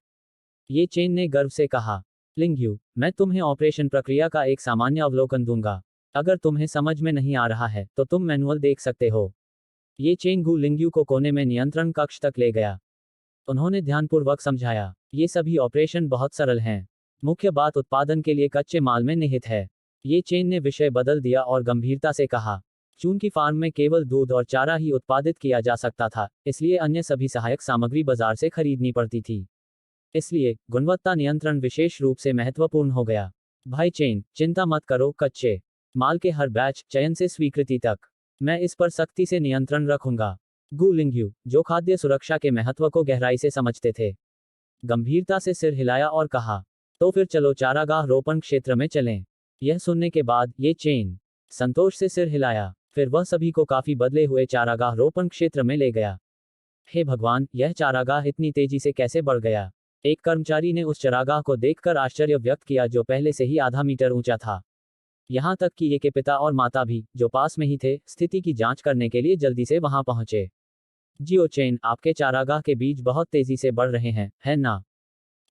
ये चेन ने गर्व से कहा, लिंगयू, मैं तुम्हें ऑपरेशन प्रक्रिया का एक सामान्य अवलोकन दूंगा। अगर तुम्हें समझ में नहीं आ रहा है तो तुम मैनुअल देख सकते हो। ये चेन गु लिंगयू को कोने में नियंत्रण कक्ष तक ले गया। उन्होंने ध्यानपूर्वक समझाया, ये सभी ऑपरेशन बहुत सरल हैं। मुख्य बात उत्पादन के लिए कच्चे माल में निहित है। ये चेन ने विषय बदल दिया और गंभीरता से कहा, चूंकि फार्म में केवल दूध और चारा ही उत्पादित किया जा सकता था, इसलिए अन्य सभी सहायक सामग्री बाजार से खरीदनी पड़ती थी। इसलिए गुणवत्ता नियंत्रण विशेष रूप से महत्वपूर्ण हो गया। भाई चेन, चिंता मत करो, कच्चे माल के हर बैच चयन से स्वीकृति तक मैं इस पर सख्ती से नियंत्रण रखूंगा। गु लिंगयू, जो खाद्य सुरक्षा के महत्व को गहराई से समझते थे, गंभीरता से सिर हिलाया और कहा, तो फिर चलो चारागाह रोपण क्षेत्र में चलें। यह सुनने के बाद ये चेन संतोष से सिर हिलाया। फिर वह सभी को काफी बदले हुए चारागाह रोपण क्षेत्र में ले गया। हे भगवान, यह चारागाह इतनी तेजी से कैसे बढ़ गया? एक कर्मचारी ने उस चारागाह को देखकर आश्चर्य व्यक्त किया जो पहले से ही आधा मीटर ऊंचा था। यहां तक कि ये के पिता और माता भी, जो पास में ही थे, स्थिति की जांच करने के लिए जल्दी से वहां पहुंचे। जियो चेन, आपके चारागाह के बीज बहुत तेजी से बढ़ रहे हैं, है ना?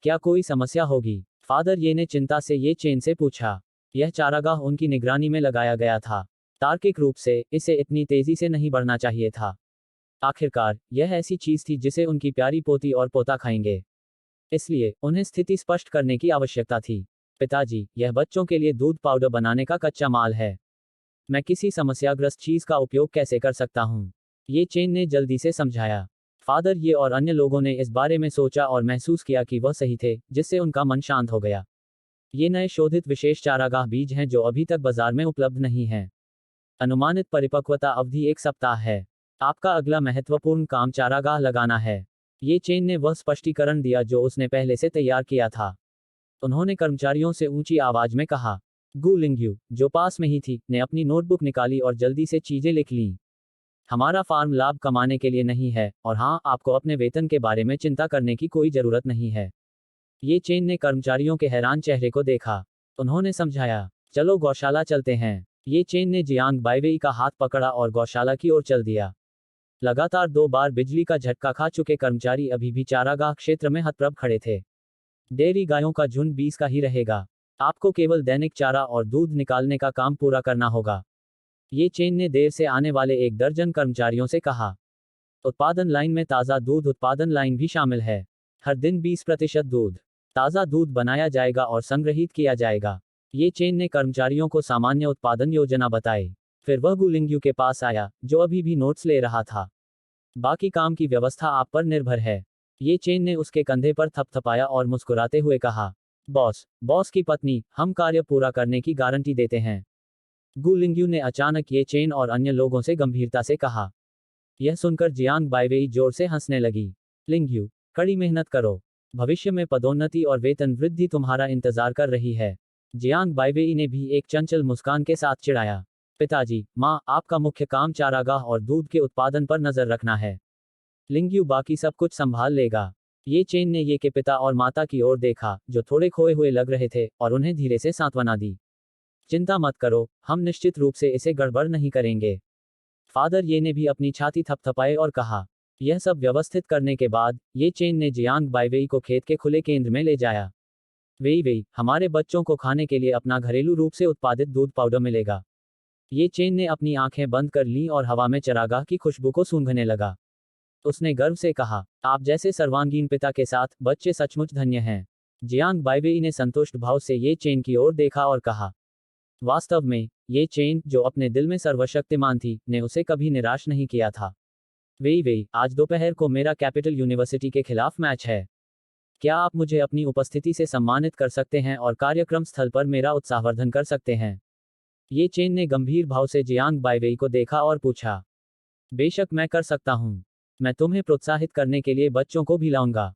क्या कोई समस्या होगी? फादर ये ने चिंता से ये चेन से पूछा। यह चारागाह उनकी निगरानी में लगाया गया था। तार्किक रूप से इसे इतनी तेजी से नहीं बढ़ना चाहिए था। आखिरकार यह ऐसी चीज थी जिसे उनकी प्यारी पोती और पोता खाएंगे, इसलिए उन्हें स्थिति स्पष्ट करने की आवश्यकता थी। पिताजी, यह बच्चों के लिए दूध पाउडर बनाने का कच्चा माल है। मैं किसी समस्याग्रस्त चीज का उपयोग कैसे कर सकता हूँ? ये चेन ने जल्दी से समझाया। फादर ये और अन्य लोगों ने इस बारे में सोचा और महसूस किया कि वह सही थे, जिससे उनका मन शांत हो गया। ये नए शोधित विशेष चारागाह बीज हैं जो अभी तक बाजार में उपलब्ध नहीं हैं। अनुमानित परिपक्वता अवधि 1 सप्ताह है। आपका अगला महत्वपूर्ण काम चारागाह लगाना है। ये चेन ने वह स्पष्टीकरण दिया जो उसने पहले से तैयार किया था। उन्होंने कर्मचारियों से ऊंची आवाज में कहा। गु लिंग्यू, जो पास में ही थी, ने अपनी नोटबुक निकाली और जल्दी से चीजें लिख लीं। हमारा फार्म लाभ कमाने के लिए नहीं है, और हाँ, आपको अपने वेतन के बारे में चिंता करने की कोई जरूरत नहीं है। ये चेन ने कर्मचारियों के हैरान चेहरे को देखा। उन्होंने समझाया, चलो गौशाला चलते हैं। ये चेन ने जियांग बाइवेई का हाथ पकड़ा और गौशाला की ओर चल दिया। लगातार 2 बार बिजली का झटका खा चुके कर्मचारी अभी भी चारागाह क्षेत्र में हतप्रभ खड़े थे। डेयरी गायों का झुंड 20 का ही रहेगा। आपको केवल दैनिक चारा और दूध निकालने का काम पूरा करना होगा। ये चेन ने देर से आने वाले 1 दर्जन कर्मचारियों से कहा। उत्पादन लाइन में ताज़ा दूध उत्पादन लाइन भी शामिल है। हर दिन 20% दूध, ताज़ा दूध बनाया जाएगा और संग्रहित किया जाएगा। ये चेन ने कर्मचारियों को सामान्य उत्पादन योजना बताई। फिर वह गु लिंग्यू के पास आया, जो अभी भी नोट्स ले रहा था। बाकी काम की व्यवस्था आप पर निर्भर है। ये चेन ने उसके कंधे पर थपथपाया और मुस्कुराते हुए कहा, बॉस की पत्नी, हम कार्य पूरा करने की गारंटी देते हैं। गु लिंग्यू ने अचानक ये चेन और अन्य लोगों से गंभीरता से कहा। यह सुनकर जियांग बाइवेई जोर से हंसने लगी। लिंग्यू, कड़ी मेहनत करो। भविष्य में पदोन्नति और वेतन वृद्धि तुम्हारा इंतजार कर रही है। जियांग बाइवेई ने भी एक चंचल मुस्कान के साथ चिढ़ाया। पिताजी, माँ, आपका मुख्य काम चारागाह और दूध के उत्पादन पर नजर रखना है। लिंग्यू बाकी सब कुछ संभाल लेगा। ये चेन ने ये के पिता और माता की ओर देखा, जो थोड़े खोए हुए लग रहे थे, और उन्हें धीरे से सांत्वना दी। चिंता मत करो, हम निश्चित रूप से इसे गड़बड़ नहीं करेंगे। फादर ये ने भी अपनी छाती थपथपाए और कहा। यह सब व्यवस्थित करने के बाद, ये चेन ने जियांग बाइवेई को खेत के खुले केंद्र में ले जाया। वेई, हमारे बच्चों को खाने के लिए अपना घरेलू रूप से उत्पादित दूध पाउडर मिलेगा। ये चेन ने अपनी आंखें बंद कर लीं और हवा में चरागाह की खुशबू को सूंघने लगा। उसने गर्व से कहा, आप जैसे सर्वांगीण पिता के साथ बच्चे सचमुच धन्य हैं। जियांग बाइवेई ने संतुष्ट भाव से ये चेन की ओर देखा और कहा। वास्तव में, ये चेन, जो अपने दिल में सर्वशक्तिमान थी, ने उसे कभी निराश नहीं किया था। वेई, आज दोपहर को मेरा कैपिटल यूनिवर्सिटी के खिलाफ मैच है। क्या आप मुझे अपनी उपस्थिति से सम्मानित कर सकते हैं और कार्यक्रम स्थल पर मेरा उत्साहवर्धन कर सकते हैं? ये चेन ने गंभीर भाव से जियांग बाइवेई को देखा और पूछा। बेशक मैं कर सकता हूँ। मैं तुम्हें प्रोत्साहित करने के लिए बच्चों को भी लाऊंगा।